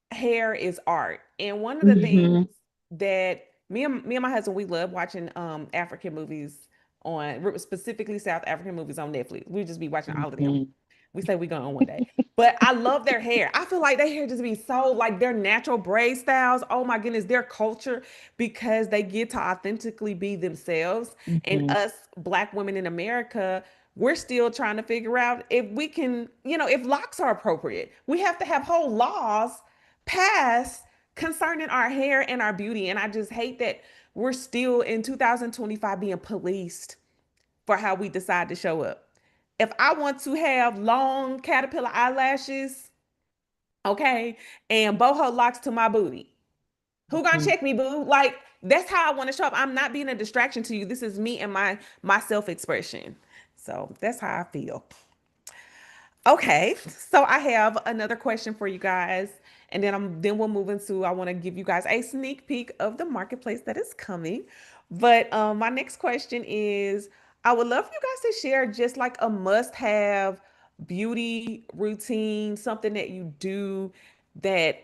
hair is art. And one of the things Hmm. that me and my husband, we love watching African movies on, specifically South African movies on Netflix. We just be watching all of them. Hmm. We say we going on one day. But I love their hair. I feel like their hair just be so like their natural braid styles. Oh my goodness, their culture because they get to authentically be themselves. And Hmm. us Black women in America, we're still trying to figure out if we can, if locks are appropriate. We have to have whole laws passed concerning our hair and our beauty. And I just hate that we're still in 2025 being policed for how we decide to show up. If I want to have long caterpillar eyelashes, okay, and boho locks to my booty, who gonna check me, boo? Like that's how I want to show up. I'm not being a distraction to you. This is me and my self-expression. So that's how I feel. Okay, so I have another question for you guys, and then we'll move into I want to give you guys a sneak peek of the marketplace that is coming. But my next question is, I would love for you guys to share just like a must-have beauty routine, something that you do that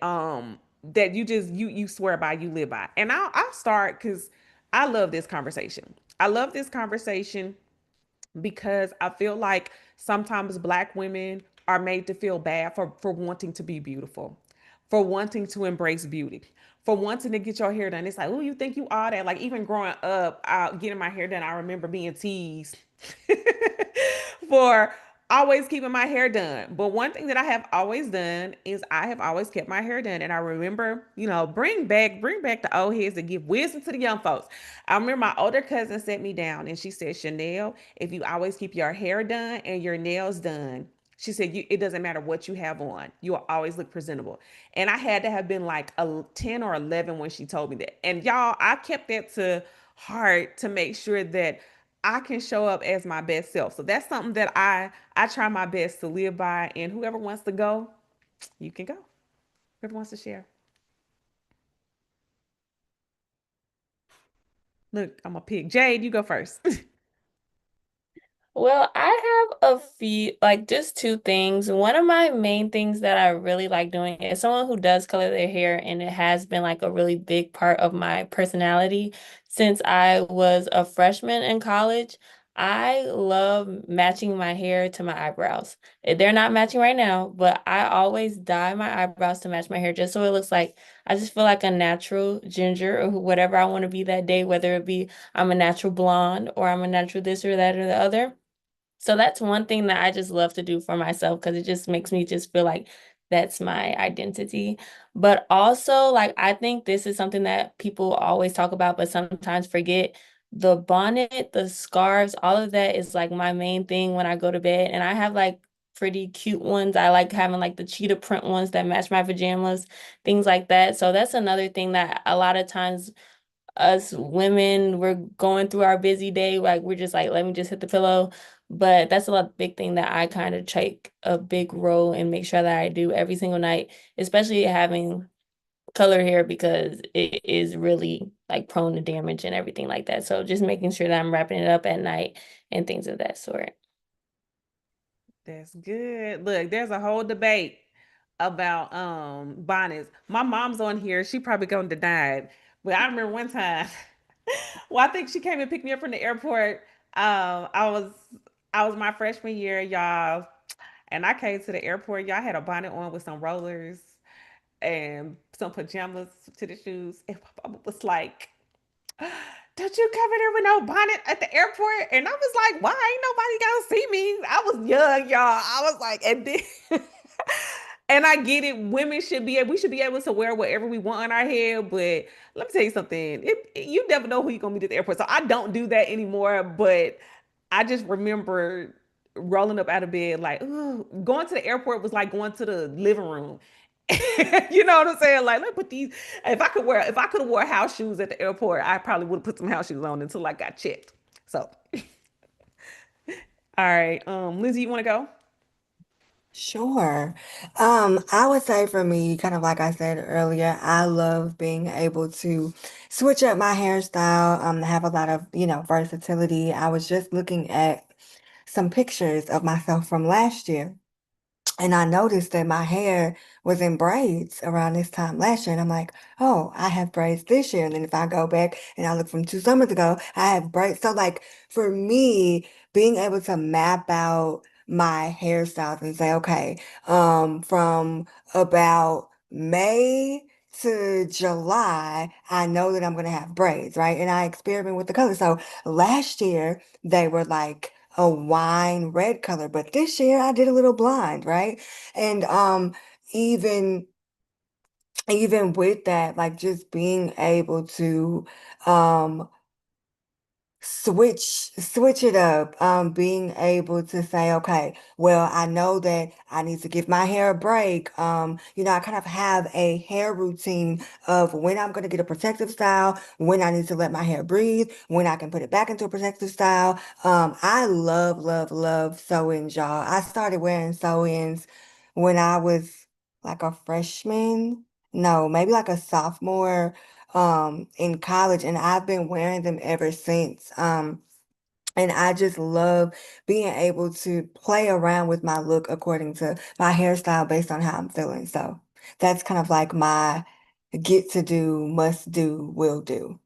you just you swear by, you live by. And I'll start because I love this conversation. I love this conversation because I feel like sometimes Black women are made to feel bad for wanting to be beautiful, for wanting to embrace beauty, for wanting to get your hair done. It's like, oh, you think you are that? Like even growing up, getting my hair done, I remember being teased for always keeping my hair done. But one thing that I have always done is I have always kept my hair done. And I remember, bring back the old heads and give wisdom to the young folks. I remember my older cousin set me down and she said, Chanel, if you always keep your hair done and your nails done, she said, it doesn't matter what you have on, you'll always look presentable. And I had to have been like a 10 or 11 when she told me that. And y'all, I kept that to heart to make sure that I can show up as my best self. So that's something that I try my best to live by. And whoever wants to go, you can go. Whoever wants to share. Look, I'm a pig. Jade, you go first. Well, I have a few, like just two things. One of my main things that I really like doing is someone who does color their hair, and it has been like a really big part of my personality since I was a freshman in college. I love matching my hair to my eyebrows. They're not matching right now, but I always dye my eyebrows to match my hair just so it looks like I just feel like a natural ginger or whatever I want to be that day, whether it be I'm a natural blonde or I'm a natural this or that or the other. So that's one thing that I just love to do for myself because it just makes me just feel like that's my identity. But also, like, I think this is something that people always talk about, but sometimes forget. The bonnet, the scarves, all of that is like my main thing when I go to bed. And I have like pretty cute ones. I like having like the cheetah print ones that match my pajamas, things like that. So that's another thing that a lot of times us women, we're going through our busy day, like we're just like, let me just hit the pillow. But that's a lot big thing that I kind of take a big role and make sure that I do every single night, especially having color hair because it is really like prone to damage and everything like that. So just making sure that I'm wrapping it up at night and things of that sort. That's good. Look, there's a whole debate about bonnets. My mom's on here. She probably gonna deny it. But I remember one time, well, I think she came and picked me up from the airport. I was my freshman year, y'all, and I came to the airport. Y'all had a bonnet on with some rollers and some pajamas to the shoes. And my mama was like, don't you come in here with no bonnet at the airport? And I was like, why ain't nobody gonna see me? I was young, y'all. I was like, and then and I get it. Women should be we should be able to wear whatever we want on our head. But let me tell you something. You never know who you're gonna meet at the airport. So I don't do that anymore. But I just remember rolling up out of bed like, ooh, going to the airport was like going to the living room. You know what I'm saying? Like, let me put these. If I could have wore house shoes at the airport, I probably would have put some house shoes on until I got checked. So, all right, Lizzie, you want to go? Sure. I would say for me, kind of like I said earlier, I love being able to switch up my hairstyle, have a lot of, versatility. I was just looking at some pictures of myself from last year. And I noticed that my hair was in braids around this time last year. And I'm like, oh, I have braids this year. And then if I go back and I look from 2 summers ago, I have braids. So, like, for me, being able to map out my hairstyles and say, okay, from about May to July, I know that I'm going to have braids, right? And I experiment with the color. So last year, they were like, a wine red color, but this year I did a little blind, right? And even even with that, like just being able to um switch it up, being able to say, okay, well, I know that I need to give my hair a break. I kind of have a hair routine of when I'm going to get a protective style, when I need to let my hair breathe, when I can put it back into a protective style. I love, love, love sew-ins, y'all. I started wearing sew-ins when I was like a freshman. No, maybe like a sophomore in college, and I've been wearing them ever since. And I just love being able to play around with my look according to my hairstyle based on how I'm feeling. So that's kind of like my get to do, must do, will do.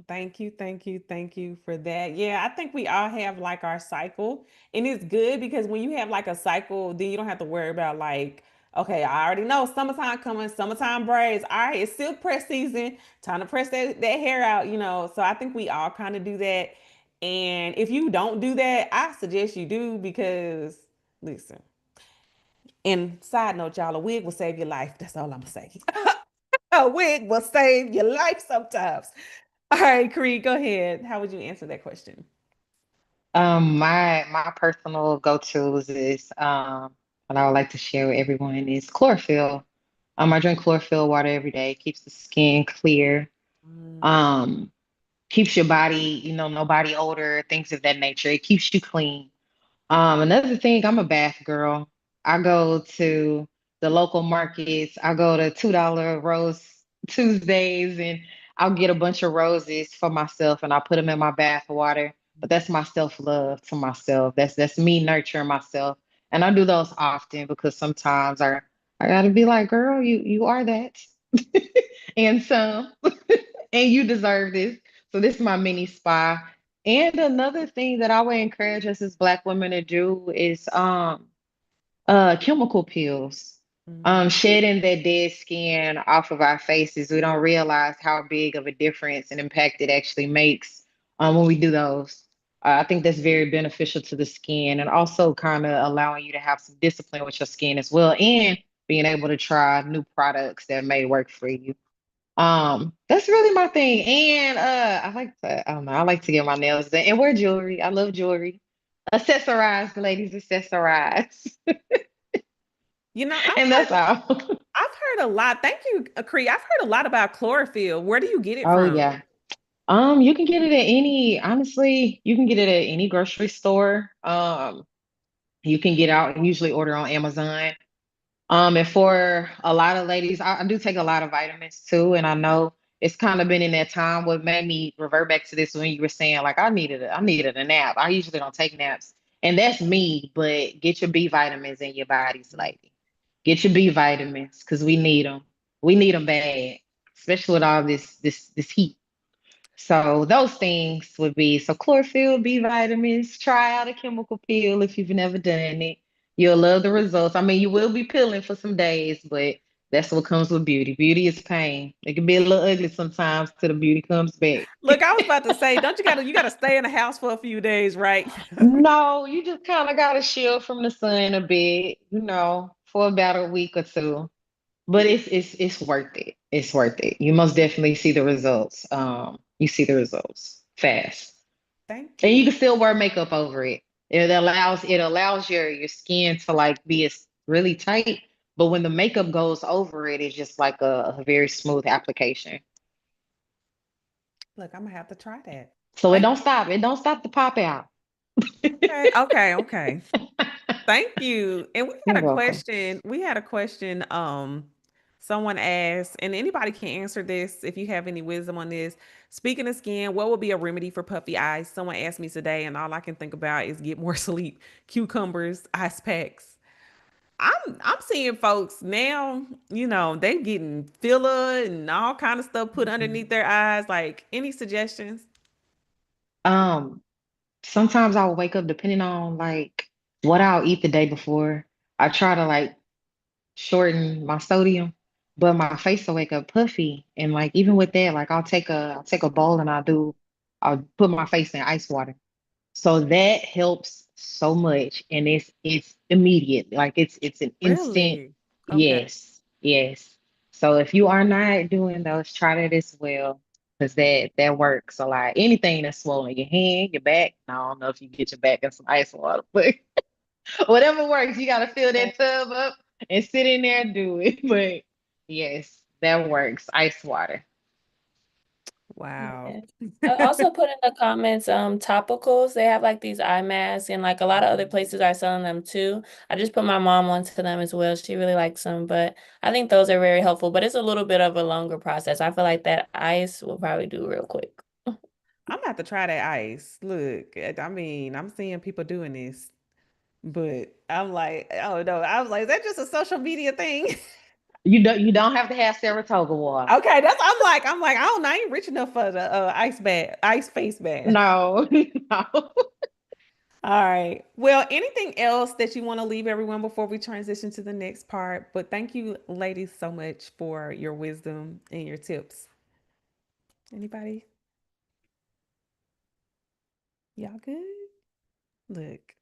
Thank you for that. Yeah, I think we all have like our cycle, and it's good because when you have like a cycle, then you don't have to worry about like, okay, I already know summertime coming, summertime braids. All right, it's silk press season, time to press that hair out, you know. So I think we all kind of do that. And if you don't do that, I suggest you do because listen, and side note, y'all, a wig will save your life. That's all I'm gonna say. A wig will save your life sometimes. All right, Creed, go ahead. How would you answer that question? My personal go-tos is what I would like to share with everyone is chlorophyll. I drink chlorophyll water every day, keeps the skin clear, Mm, um, keeps your body, no body odor, things of that nature. It keeps you clean. Another thing, I'm a bath girl. I go to the local markets. I go to $2 Rose Tuesdays and I'll get a bunch of roses for myself and I'll put them in my bath water. but that's my self-love to myself. That's me nurturing myself. And I do those often because sometimes I gotta be like, girl, you are that. And some, and you deserve this. So this is my mini spa. And another thing that I would encourage us as Black women to do is chemical peels. Mhm. Shedding that dead skin off of our faces. We don't realize how big of a difference and impact it actually makes when we do those. I think that's very beneficial to the skin and also kind of allowing you to have some discipline with your skin as well and being able to try new products that may work for you. That's really my thing. And I like to, I don't know, I like to get my nails done and wear jewelry. I love jewelry. Accessorize, ladies, accessorize. You know, And that's all. I've heard a lot. Thank you, Cree. I've heard a lot about chlorophyll. Where do you get it Oh from? yeah. You can get it at any, honestly, you can get it at any grocery store. You can get out and usually order on Amazon. And for a lot of ladies, I do take a lot of vitamins too. And I know it's kind of been in that time what made me revert back to this when you were saying like I needed a nap. I usually don't take naps. And that's me, but get your B vitamins in your bodies, lady. Get your B vitamins because we need them. We need them bad, especially with all this heat. So those things would be so chlorophyll, B vitamins, try out a chemical peel if you've never done it. You'll love the results. I mean, you will be peeling for some days, but that's what comes with beauty. Beauty is pain. It can be a little ugly sometimes till the beauty comes back. Look, I was about to say, don't you gotta stay in the house for a few days, right? No, you just kind of got to shield from the sun a bit, for about a week or two. But it's worth it. It's worth it. You most definitely see the results. You see the results fast. Thank And you you. can still wear makeup over it. It allows your skin to like be really tight, but when the makeup goes over it, it's just like a very smooth application. Look, I'm gonna have to try that. So it Thank don't stop. It don't stop the pop out. Okay, okay, okay. Thank you. And we You're had a welcome. question. We had a question. Someone asked, and anybody can answer this if you have any wisdom on this. Speaking of skin, what would be a remedy for puffy eyes? Someone asked me today, and all I can think about is get more sleep, cucumbers, ice packs. I'm seeing folks now, they getting filler and all kind of stuff put underneath Mhm. their eyes. Like, any suggestions? Um, Sometimes I'll wake up depending on like what I'll eat the day before. I try to like shorten my sodium, but my face will wake up puffy. And like even with that, like I'll take a bowl and I'll put my face in ice water. So that helps so much. And it's immediate. Like it's an instant Really? Okay. yes, yes. So if you are not doing those, try that as well. Because that works a lot. Anything that's swollen, your hand, your back. I don't know if you get your back in some ice water, but whatever works, you gotta fill that tub up and sit in there and do it. But yes, that works. Ice water. Wow. Yeah. I also put in the comments, topicals. They have like these eye masks, and like a lot of other places are selling them too. I just put my mom onto them as well. She really likes them, but I think those are very helpful. But it's a little bit of a longer process. I feel like that ice will probably do real quick. I'm about to try that ice. Look, I mean, I'm seeing people doing this, but I'm like, oh no. I was like, is that just a social media thing? You don't have to have Saratoga water. Okay, I'm like, I don't know. I ain't rich enough for the ice face bath. No, no. All right. Well, anything else that you want to leave everyone before we transition to the next part? But thank you, ladies, so much for your wisdom and your tips. Anybody? Y'all good? Look.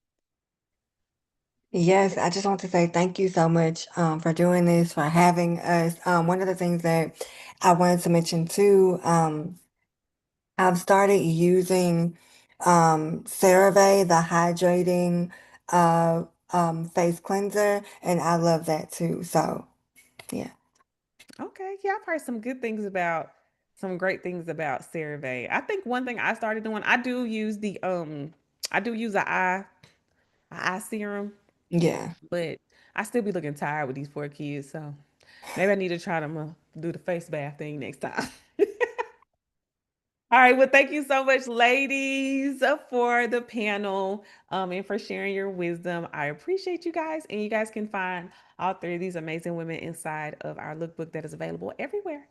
Yes, I just want to say thank you so much for doing this, for having us. One of the things that I wanted to mention too, I've started using CeraVe, the hydrating uh, face cleanser, and I love that too. So, yeah. Okay, yeah, I've heard some great things about CeraVe. I think one thing I started doing, I do use a eye serum, Yeah. but I still be looking tired with these 4 kids, so maybe I need to try to do the face bath thing next time. All right. Well, thank you so much, ladies, for the panel and for sharing your wisdom. I appreciate you guys. And you guys can find all three of these amazing women inside of our lookbook that is available everywhere.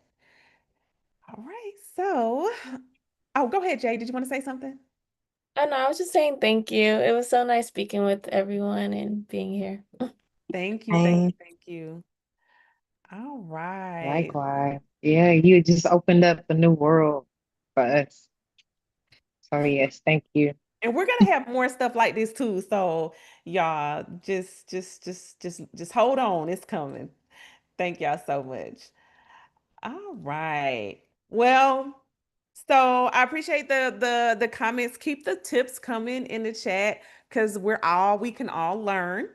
All right. So, oh, go ahead, Jay. Did you want to say something? Oh, no, I was just saying thank you. It was so nice speaking with everyone and being here. Thank you. Thank And you. Thank you. All right. Likewise. Yeah, you just opened up a new world for us. So yes, thank you. And we're gonna have more stuff like this too. So y'all just hold on. It's coming. Thank y'all so much. All right. Well, so I appreciate the comments. Keep the tips coming in the chat because we can all learn.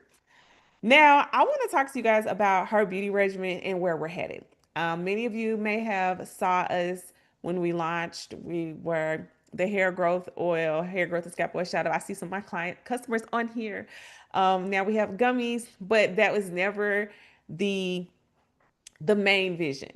Now, I want to talk to you guys about her beauty regimen and where we're headed. Many of you may have saw us when we launched. We were the hair growth oil, hair growth and scalp oil shadow. I see some of my client customers on here. Now we have gummies, but that was never the the main vision.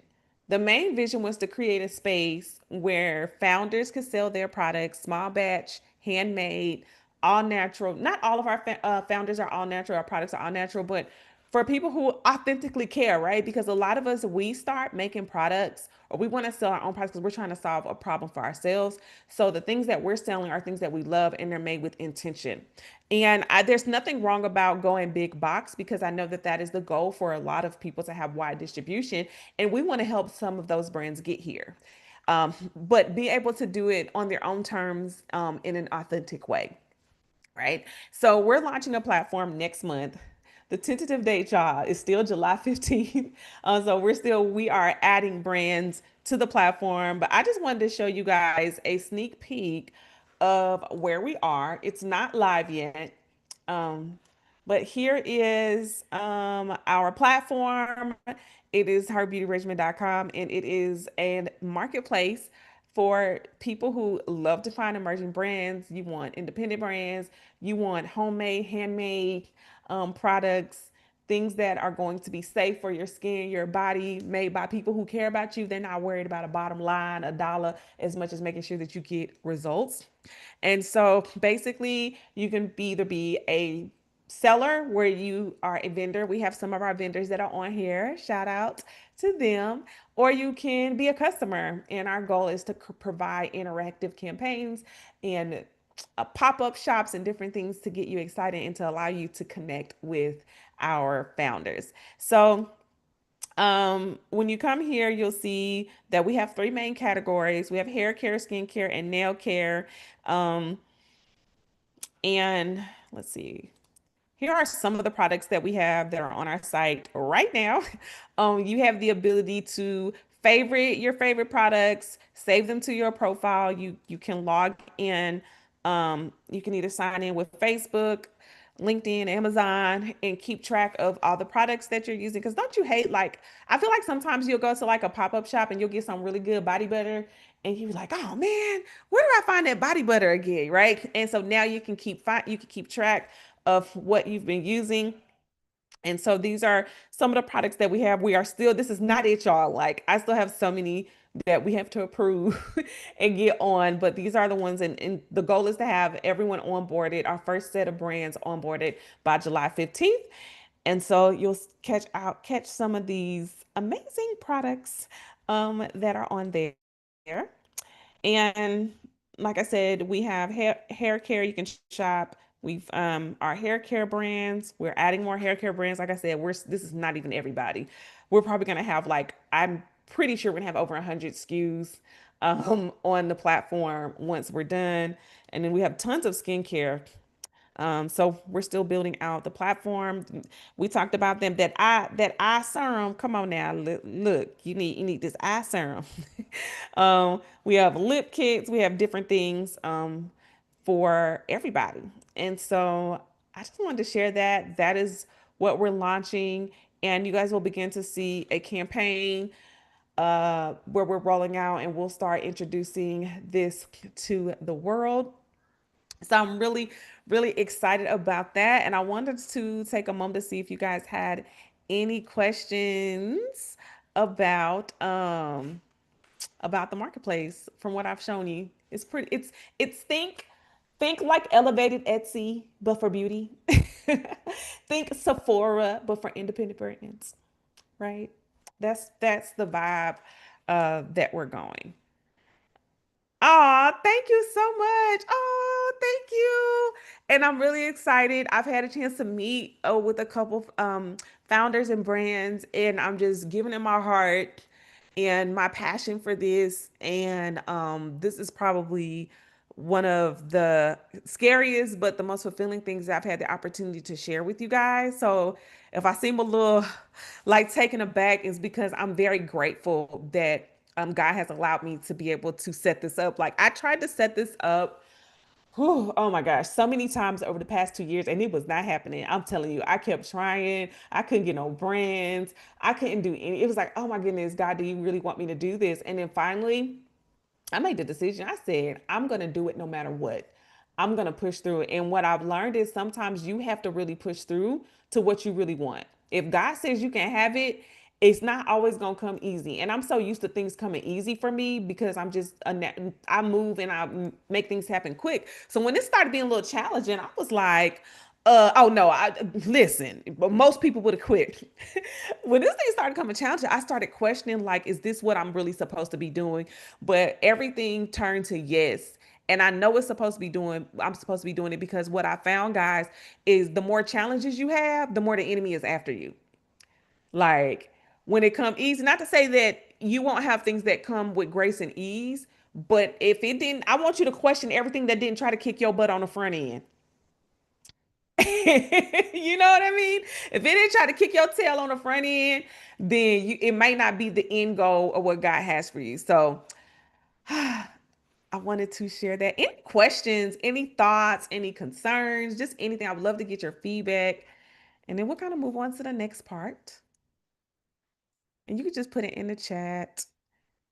The main vision was to create a space where founders could sell their products, small batch, handmade, all natural. Not all of our founders are all natural, our products are all natural, but for people who authentically care, right? Because a lot of us, we start making products or we want to sell our own products because we're trying to solve a problem for ourselves. So the things that we're selling are things that we love and they're made with intention. And there's nothing wrong about going big box because I know that that is the goal for a lot of people to have wide distribution. And we want to help some of those brands get here. But be able to do it on their own terms in an authentic way, right? So we're launching a platform next month. The tentative date, y'all, is still July 15th. So we are adding brands to the platform. But I just wanted to show you guys a sneak peek of where we are. It's not live yet. Um, but here is our platform. It is herbeautyregimen.com and it is a marketplace for people who love to find emerging brands. You want independent brands, you want homemade, handmade products, things that are going to be safe for your skin, your body, made by people who care about you. They're not worried about a bottom line, a dollar, as much as making sure that you get results. And so basically, you can either be a seller where you are a vendor. We have some of our vendors that are on here. Shout out to them. Or you can be a customer. And our goal is to provide interactive campaigns and pop-up shops and different things to get you excited and to allow you to connect with our founders. So when you come here, you'll see that we have three main categories. We have hair care, skincare, and nail care. Um, and let's see. Here are some of the products that we have that are on our site right now. You have the ability to favorite your favorite products, save them to your profile. You can log in. You can either sign in with Facebook, LinkedIn, Amazon, and keep track of all the products that you're using. Because don't you hate, like, I feel like sometimes you'll go to like a pop-up shop and you'll get some really good body butter and you're like, oh man, where do I find that body butter again? Right. And so now you can keep track of what you've been using. And so these are some of the products that we have. We are still, this is not it, y'all. Like, I still have so many that we have to approve and get on, but these are the ones, and the goal is to have everyone onboarded, our first set of brands onboarded by July 15th. And so you'll catch some of these amazing products that are on there. And like I said, we have hair care you can shop. We've our hair care brands. We're adding more hair care brands. Like I said, this is not even everybody. We're probably gonna have like I'm pretty sure we're gonna have over 100 SKUs on the platform once we're done. And then we have tons of skincare. So we're still building out the platform. We talked about them that eye serum. Come on now, look, you need this eye serum. We have lip kits. We have different things for everybody. And so I just wanted to share that. That is what we're launching, and you guys will begin to see a campaign where we're rolling out, and we'll start introducing this to the world. So I'm really, really excited about that. And I wanted to take a moment to see if you guys had any questions about about the marketplace from what I've shown you. It's pretty, it's think like elevated Etsy, but for beauty. Think Sephora, but for independent brands, right? That's the vibe that we're going. Oh, thank you so much. Oh, thank you. And I'm really excited. I've had a chance to meet with a couple founders and brands, and I'm just giving them my heart and my passion for this. And this is probably one of the scariest but the most fulfilling things I've had the opportunity to share with you guys. So if I seem a little like taken aback, it's because I'm very grateful that God has allowed me to be able to set this up. Like I tried to set this up, whew, oh my gosh, so many times over the past 2 years, and it was not happening. I'm telling you, I kept trying. I couldn't get no brands. I couldn't do any. It was like, oh my goodness, God, do you really want me to do this? And then finally, I made the decision. I said, I'm going to do it no matter what. I'm going to push through it. And what I've learned is sometimes you have to really push through to what you really want. If God says you can have it, it's not always going to come easy. And I'm so used to things coming easy for me because I'm just, I move and I make things happen quick. So when it started being a little challenging, I was like, oh no, I listen, but most people would have quit. When this thing started coming challenging, I started questioning, like, is this what I'm really supposed to be doing? But everything turned to yes. And I know it's supposed to be doing, I'm supposed to be doing it because what I found, guys, is the more challenges you have, the more the enemy is after you. Like when it come easy, not to say that you won't have things that come with grace and ease, but if it didn't, I want you to question everything that didn't try to kick your butt on the front end. You know what I mean? If it didn't try to kick your tail on the front end, then it might not be the end goal of what God has for you. So I wanted to share that. Any questions, any thoughts, any concerns, just anything. I would love to get your feedback. And then we'll kind of move on to the next part. And you could just put it in the chat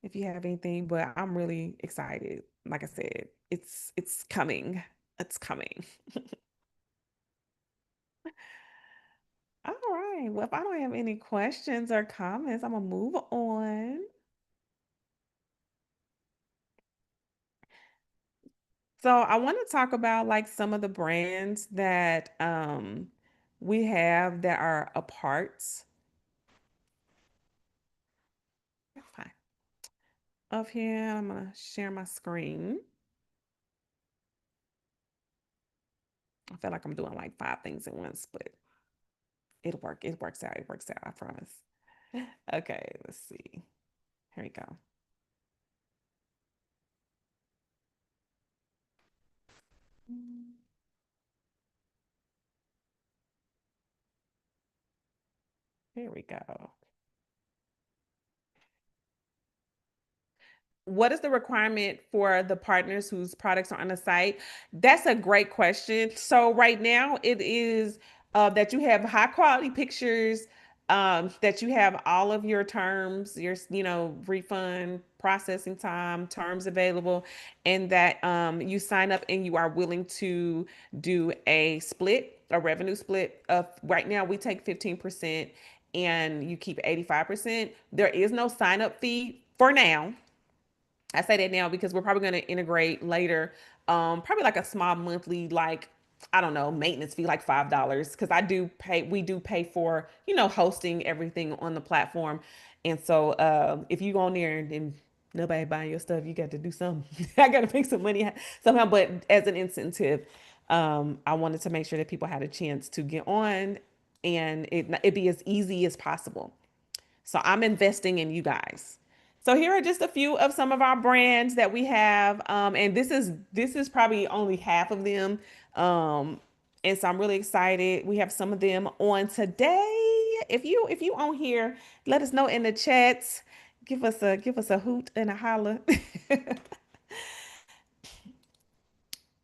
if you have anything, but I'm really excited. Like I said, it's coming. It's coming. All right. Well, if I don't have any questions or comments, I'm gonna move on. So I want to talk about like some of the brands that we have that are a part fine, of here. I'm gonna share my screen. I feel like I'm doing like 5 things at once, but it'll work. It works out. It works out. I promise. Okay, let's see. Here we go. Here we go. What is the requirement for the partners whose products are on the site? That's a great question. So right now it is that you have high quality pictures, that you have all of your terms, your refund processing time, terms available, and that you sign up and you are willing to do a split, a revenue split. Of right now we take 15% and you keep 85%. There is no sign up fee for now. I say that now because we're probably going to integrate later, probably like a small monthly, like, I don't know, maintenance fee, like $5. Because we do pay for, hosting everything on the platform. And so if you go on there and nobody buying your stuff, you got to do something. I got to make some money somehow. But as an incentive, I wanted to make sure that people had a chance to get on and it be as easy as possible. So I'm investing in you guys. So here are just a few of some of our brands that we have, and this is probably only half of them, and so I'm really excited. We have some of them on today. If you on here, let us know in the chats. Give us a hoot and a holler.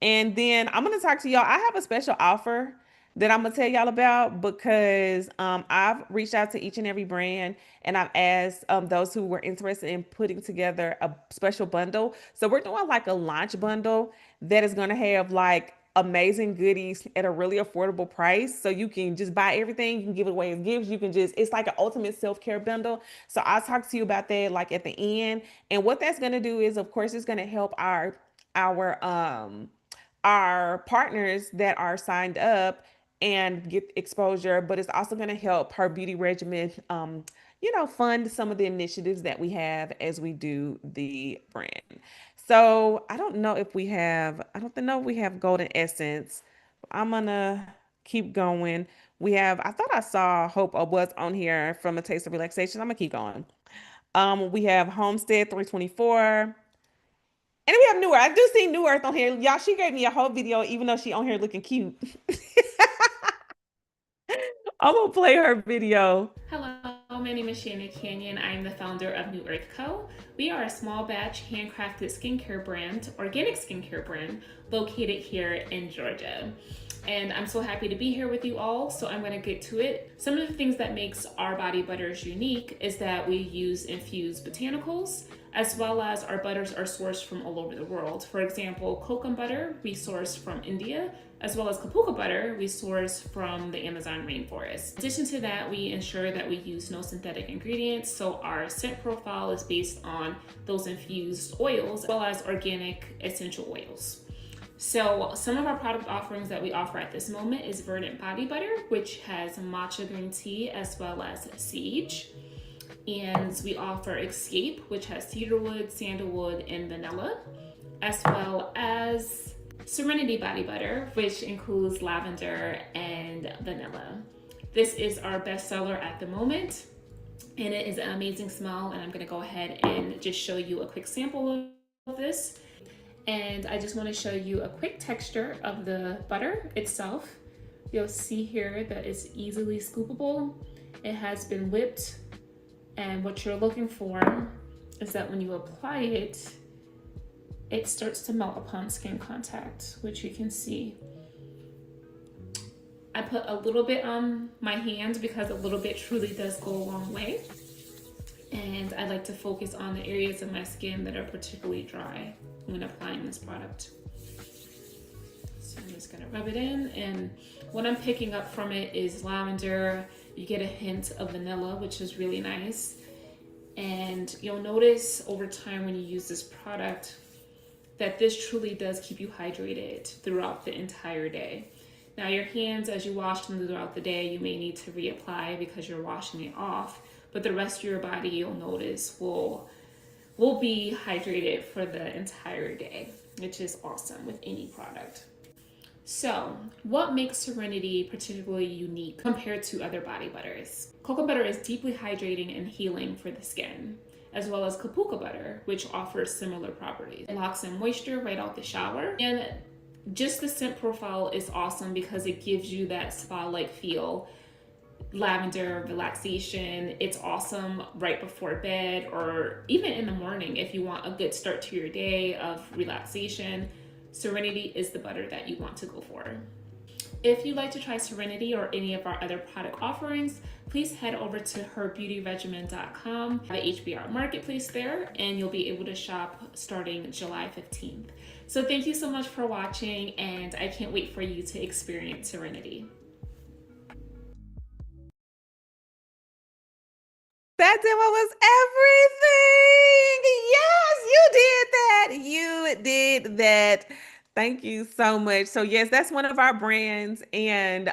And then I'm gonna talk to y'all. I have a special offer that I'm gonna tell y'all about because I've reached out to each and every brand and I've asked those who were interested in putting together a special bundle. So we're doing like a launch bundle that is gonna have like amazing goodies at a really affordable price. So you can just buy everything, you can give it away as gifts, you can just, it's like an ultimate self-care bundle. So I'll talk to you about that like at the end. And what that's going to do is, of course, it's going to help our our partners that are signed up and get exposure, but it's also going to help her beauty regimen, fund some of the initiatives that we have as we do the brand. So I don't know if we have Golden Essence. I'm gonna keep going. I thought I saw Hope was on here from A Taste of Relaxation. I'm gonna keep going. We have Homestead 324. And we have New Earth. I do see New Earth on here. Y'all, she gave me a whole video, even though she on here looking cute. I'm gonna play her video. Hello, my name is Shannon Canyon. I am the founder of New Earth Co. We are a small batch handcrafted skincare brand, organic skincare brand, located here in Georgia. And I'm so happy to be here with you all, so I'm gonna get to it. Some of the things that makes our body butters unique is that we use infused botanicals, as well as our butters are sourced from all over the world. For example, kokum butter we source from India, as well as kapuka butter we source from the Amazon rainforest. In addition to that, we ensure that we use no synthetic ingredients, so our scent profile is based on those infused oils, as well as organic essential oils. So some of our product offerings that we offer at this moment is Verdant Body Butter, which has matcha green tea as well as sage. And we offer Escape, which has cedarwood, sandalwood, and vanilla, as well as Serenity Body Butter, which includes lavender and vanilla. This is our bestseller at the moment, and it is an amazing smell, and I'm gonna go ahead and just show you a quick sample of this. And I just want to show you a quick texture of the butter itself. You'll see here that it's easily scoopable. It has been whipped, and what you're looking for is that when you apply it, it starts to melt upon skin contact, which you can see. I put a little bit on my hand because a little bit truly does go a long way. And I like to focus on the areas of my skin that are particularly dry when applying this product. So I'm just gonna rub it in, and what I'm picking up from it is lavender. You get a hint of vanilla, which is really nice. And you'll notice over time when you use this product that this truly does keep you hydrated throughout the entire day. Now your hands, as you wash them throughout the day, you may need to reapply because you're washing it off, but the rest of your body, you'll notice, will be hydrated for the entire day, which is awesome with any product. So what makes Serenity particularly unique compared to other body butters? Cocoa butter is deeply hydrating and healing for the skin, as well as kapuka butter, which offers similar properties. It locks in moisture right out the shower, and just the scent profile is awesome because it gives you that spa-like feel. Lavender, relaxation. It's awesome right before bed or even in the morning if you want a good start to your day of relaxation. Serenity is the butter that you want to go for. If you'd like to try Serenity or any of our other product offerings, please head over to herbeautyregimen.com, the HBR marketplace there, and you'll be able to shop starting July 15th. So thank you so much for watching, and I can't wait for you to experience Serenity. That demo was everything. Yes, you did that. Thank you so much. So yes, that's one of our brands, and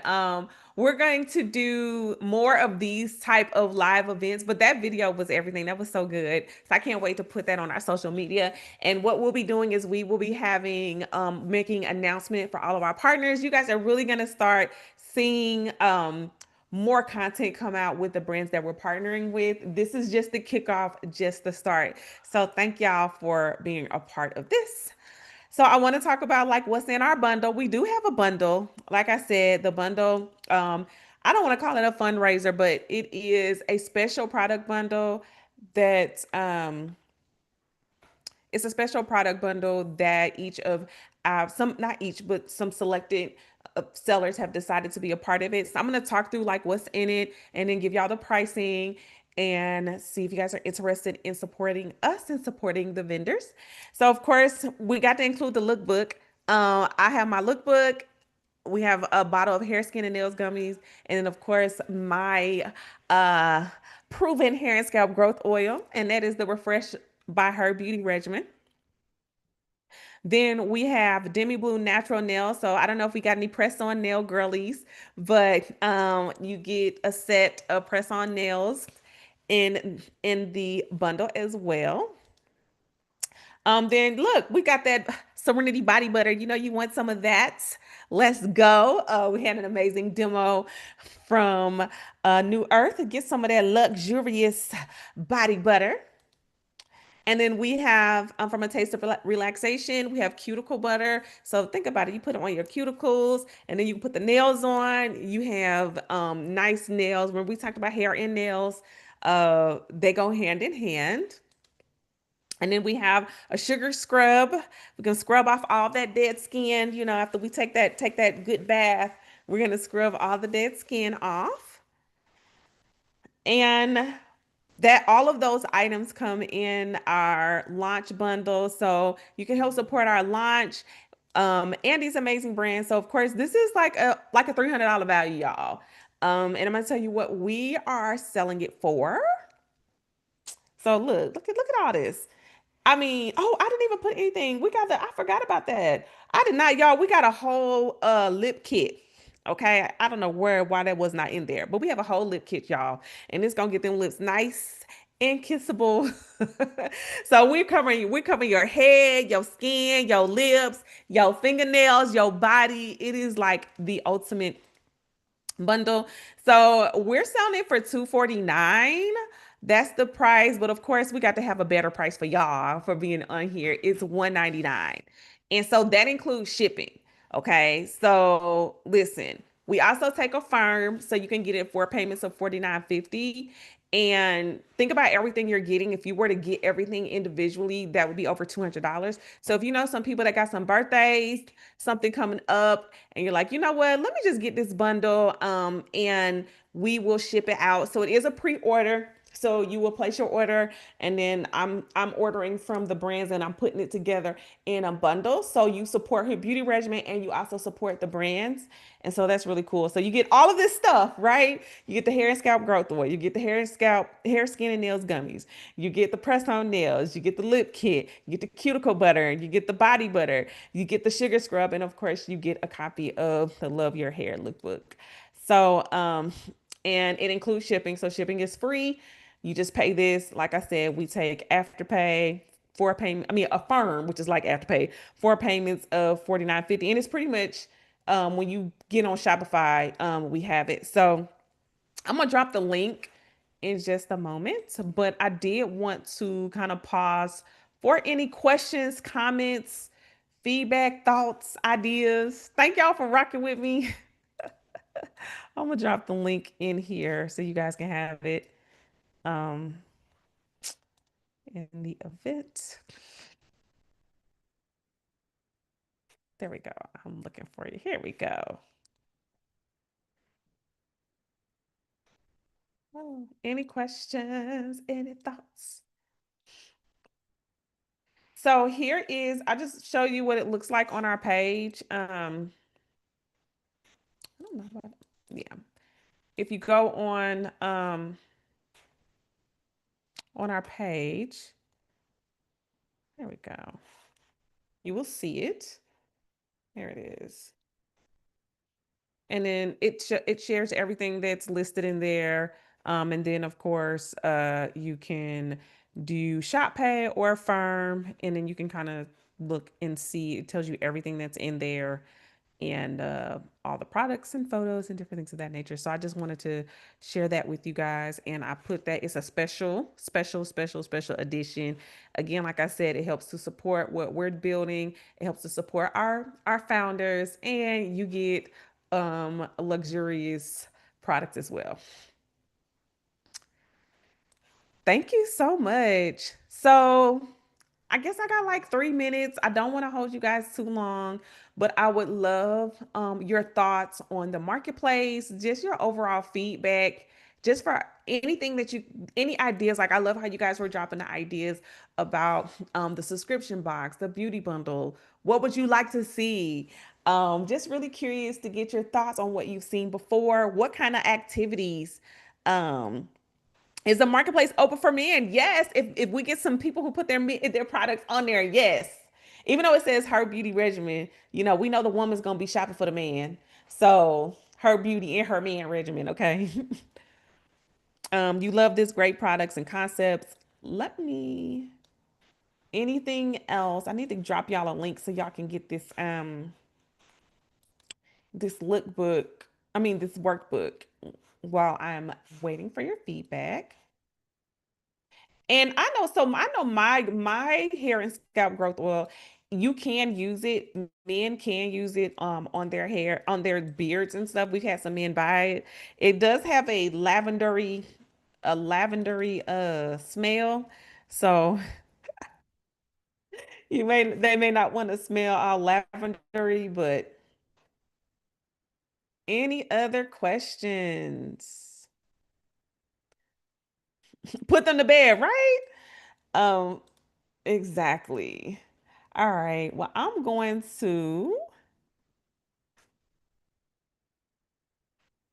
we're going to do more of these type of live events, but that video was everything. That was so good. So I can't wait to put that on our social media. And what we'll be doing is we will be having making announcement for all of our partners. You guys are really going to start seeing more content come out with the brands that we're partnering with. This is just the kickoff, just the start. So thank y'all for being a part of this. So I want to talk about like what's in our bundle. We do have a bundle. Like I said, the bundle, I don't want to call it a fundraiser, but it is a special product bundle that it's a special product bundle that each of not each, but some selected sellers have decided to be a part of it. So I'm going to talk through like what's in it and then give y'all the pricing and see if you guys are interested in supporting us and supporting the vendors. So of course, we got to include the lookbook. I have my lookbook. We have a bottle of hair, skin, and nails gummies, and then of course my uh proven hair and scalp growth oil, and that is the Refresh by Her beauty regimen. Then we have Demi Blue Natural Nails. So I don't know if we got any press-on nail girlies, but you get a set of press-on nails in the bundle as well. Then look, we got that Serenity body butter. You know, you want some of that. Let's go. We had an amazing demo from New Earth. Get some of that luxurious body butter. And then we have from a taste of relaxation, we have cuticle butter. So think about it. You put it on your cuticles and then you put the nails on. You have nice nails. When we talked about hair and nails, they go hand in hand. And then we have a sugar scrub. We can scrub off all that dead skin. You know, after we take that good bath, we're gonna scrub all the dead skin off. And that all of those items come in our launch bundle. So you can help support our launch and these amazing brands. So of course, this is like a $300 value, y'all. And I'm gonna tell you what we are selling it for. So look at all this. I mean, oh, I didn't even put anything. I forgot about that. I did not, y'all. We got a whole lip kit. Okay. I don't know why that was not in there, but we have a whole lip kit, y'all. And it's gonna get them lips nice and kissable. So we're covering your head, your skin, your lips, your fingernails, your body. It is like the ultimate bundle. So we're selling it for $249. That's the price, but of course we got to have a better price for y'all for being on here. It's $199. And so that includes shipping. Okay. So listen, we also take a firm so you can get it for payments of $49.50. And think about everything you're getting. If you were to get everything individually, that would be over $200. So if you know some people that got some birthdays, something coming up, and you're like, you know what, let me just get this bundle and we will ship it out. So it is a pre-order. So you will place your order and then I'm ordering from the brands and I'm putting it together in a bundle. So you support her beauty regimen and you also support the brands. And so that's really cool. So you get all of this stuff, right? You get the hair and scalp growth oil, you get the hair and scalp, hair, skin, and nails gummies, you get the press-on nails, you get the lip kit, you get the cuticle butter, you get the body butter, you get the sugar scrub, and of course you get a copy of the Love Your Hair lookbook. So and it includes shipping. So shipping is free. You just pay this. Like I said, we take Afterpay for a payment. I mean, Affirm, which is like Afterpay, for payments of $49.50. And it's pretty much when you get on Shopify, we have it. So I'm gonna drop the link in just a moment, but I did want to kind of pause for any questions, comments, feedback, thoughts, ideas. Thank y'all for rocking with me. I'm gonna drop the link in here so you guys can have it in the event. There we go. I'm looking for you. Here we go. Oh, any questions? Any thoughts? So here is, I just show you what it looks like on our page. I don't know about, yeah. If you go on our page, there we go. You will see it. There it is. And then it shares everything that's listed in there. And then of course, you can do Shop Pay or Affirm, and then you can kind of look and see, it tells you everything that's in there and all the products and photos and different things of that nature. So I just wanted to share that with you guys. And I put that it's a special edition. Again, like I said, it helps to support what we're building. It helps to support our founders, and you get luxurious products as well. Thank you so much. So I guess I got like 3 minutes. I don't want to hold you guys too long, but I would love your thoughts on the marketplace, just your overall feedback. just for anything that any ideas. Like, I love how you guys were dropping the ideas about the subscription box, the beauty bundle. What would you like to see? Just really curious to get your thoughts on what you've seen before. What kind of activities um, is the marketplace open for men? Yes. If we get some people who put their products on there, yes. Even though it says Her Beauty Regimen, we know the woman's gonna be shopping for the man. So Her Beauty and Her Man Regimen, okay? You love this great products and concepts. Anything else? I need to drop y'all a link so y'all can get this lookbook. This workbook while I'm waiting for your feedback. And I know my hair and scalp growth oil, you can use it. Men can use it on their hair, on their beards and stuff. We've had some men buy it. It does have a lavendery smell. So they may not want to smell all lavendery, but any other questions? Put them to bed, right? Um, exactly. All right. Well, I'm going to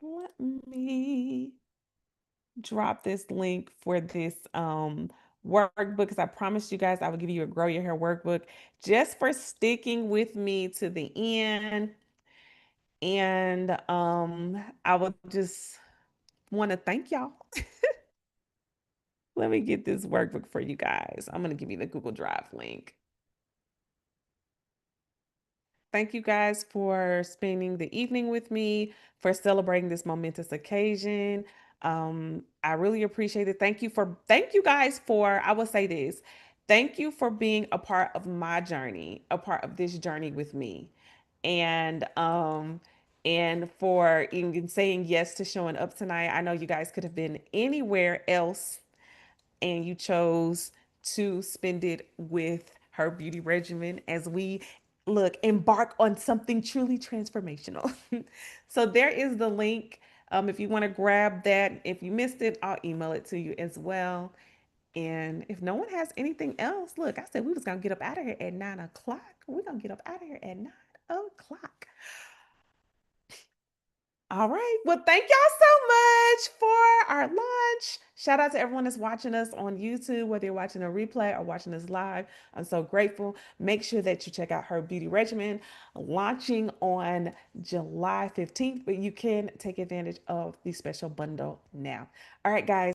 let me drop this link for this workbook, because I promised you guys I would give you a Grow Your Hair workbook just for sticking with me to the end. And I would just want to thank y'all. Let me get this workbook for you guys. I'm going to give you the Google Drive link. Thank you guys for spending the evening with me, for celebrating this momentous occasion. I really appreciate it. Thank you guys for, I will say this. Thank you for being a part of my journey, a part of this journey with me. And for even saying yes to showing up tonight. I know you guys could have been anywhere else, and you chose to spend it with Her Beauty Regimen as we embark on something truly transformational. So there is the link. If you want to grab that, if you missed it, I'll email it to you as well. And if no one has anything else, look, I said we was gonna get up out of here at 9 o'clock. We're gonna get up out of here at 9 o'clock. All right. Well, thank y'all so much for our lunch. Shout out to everyone that's watching us on YouTube, whether you're watching a replay or watching us live. I'm so grateful. Make sure that you check out Her Beauty Regimen, launching on July 15th, but you can take advantage of the special bundle now. All right, guys.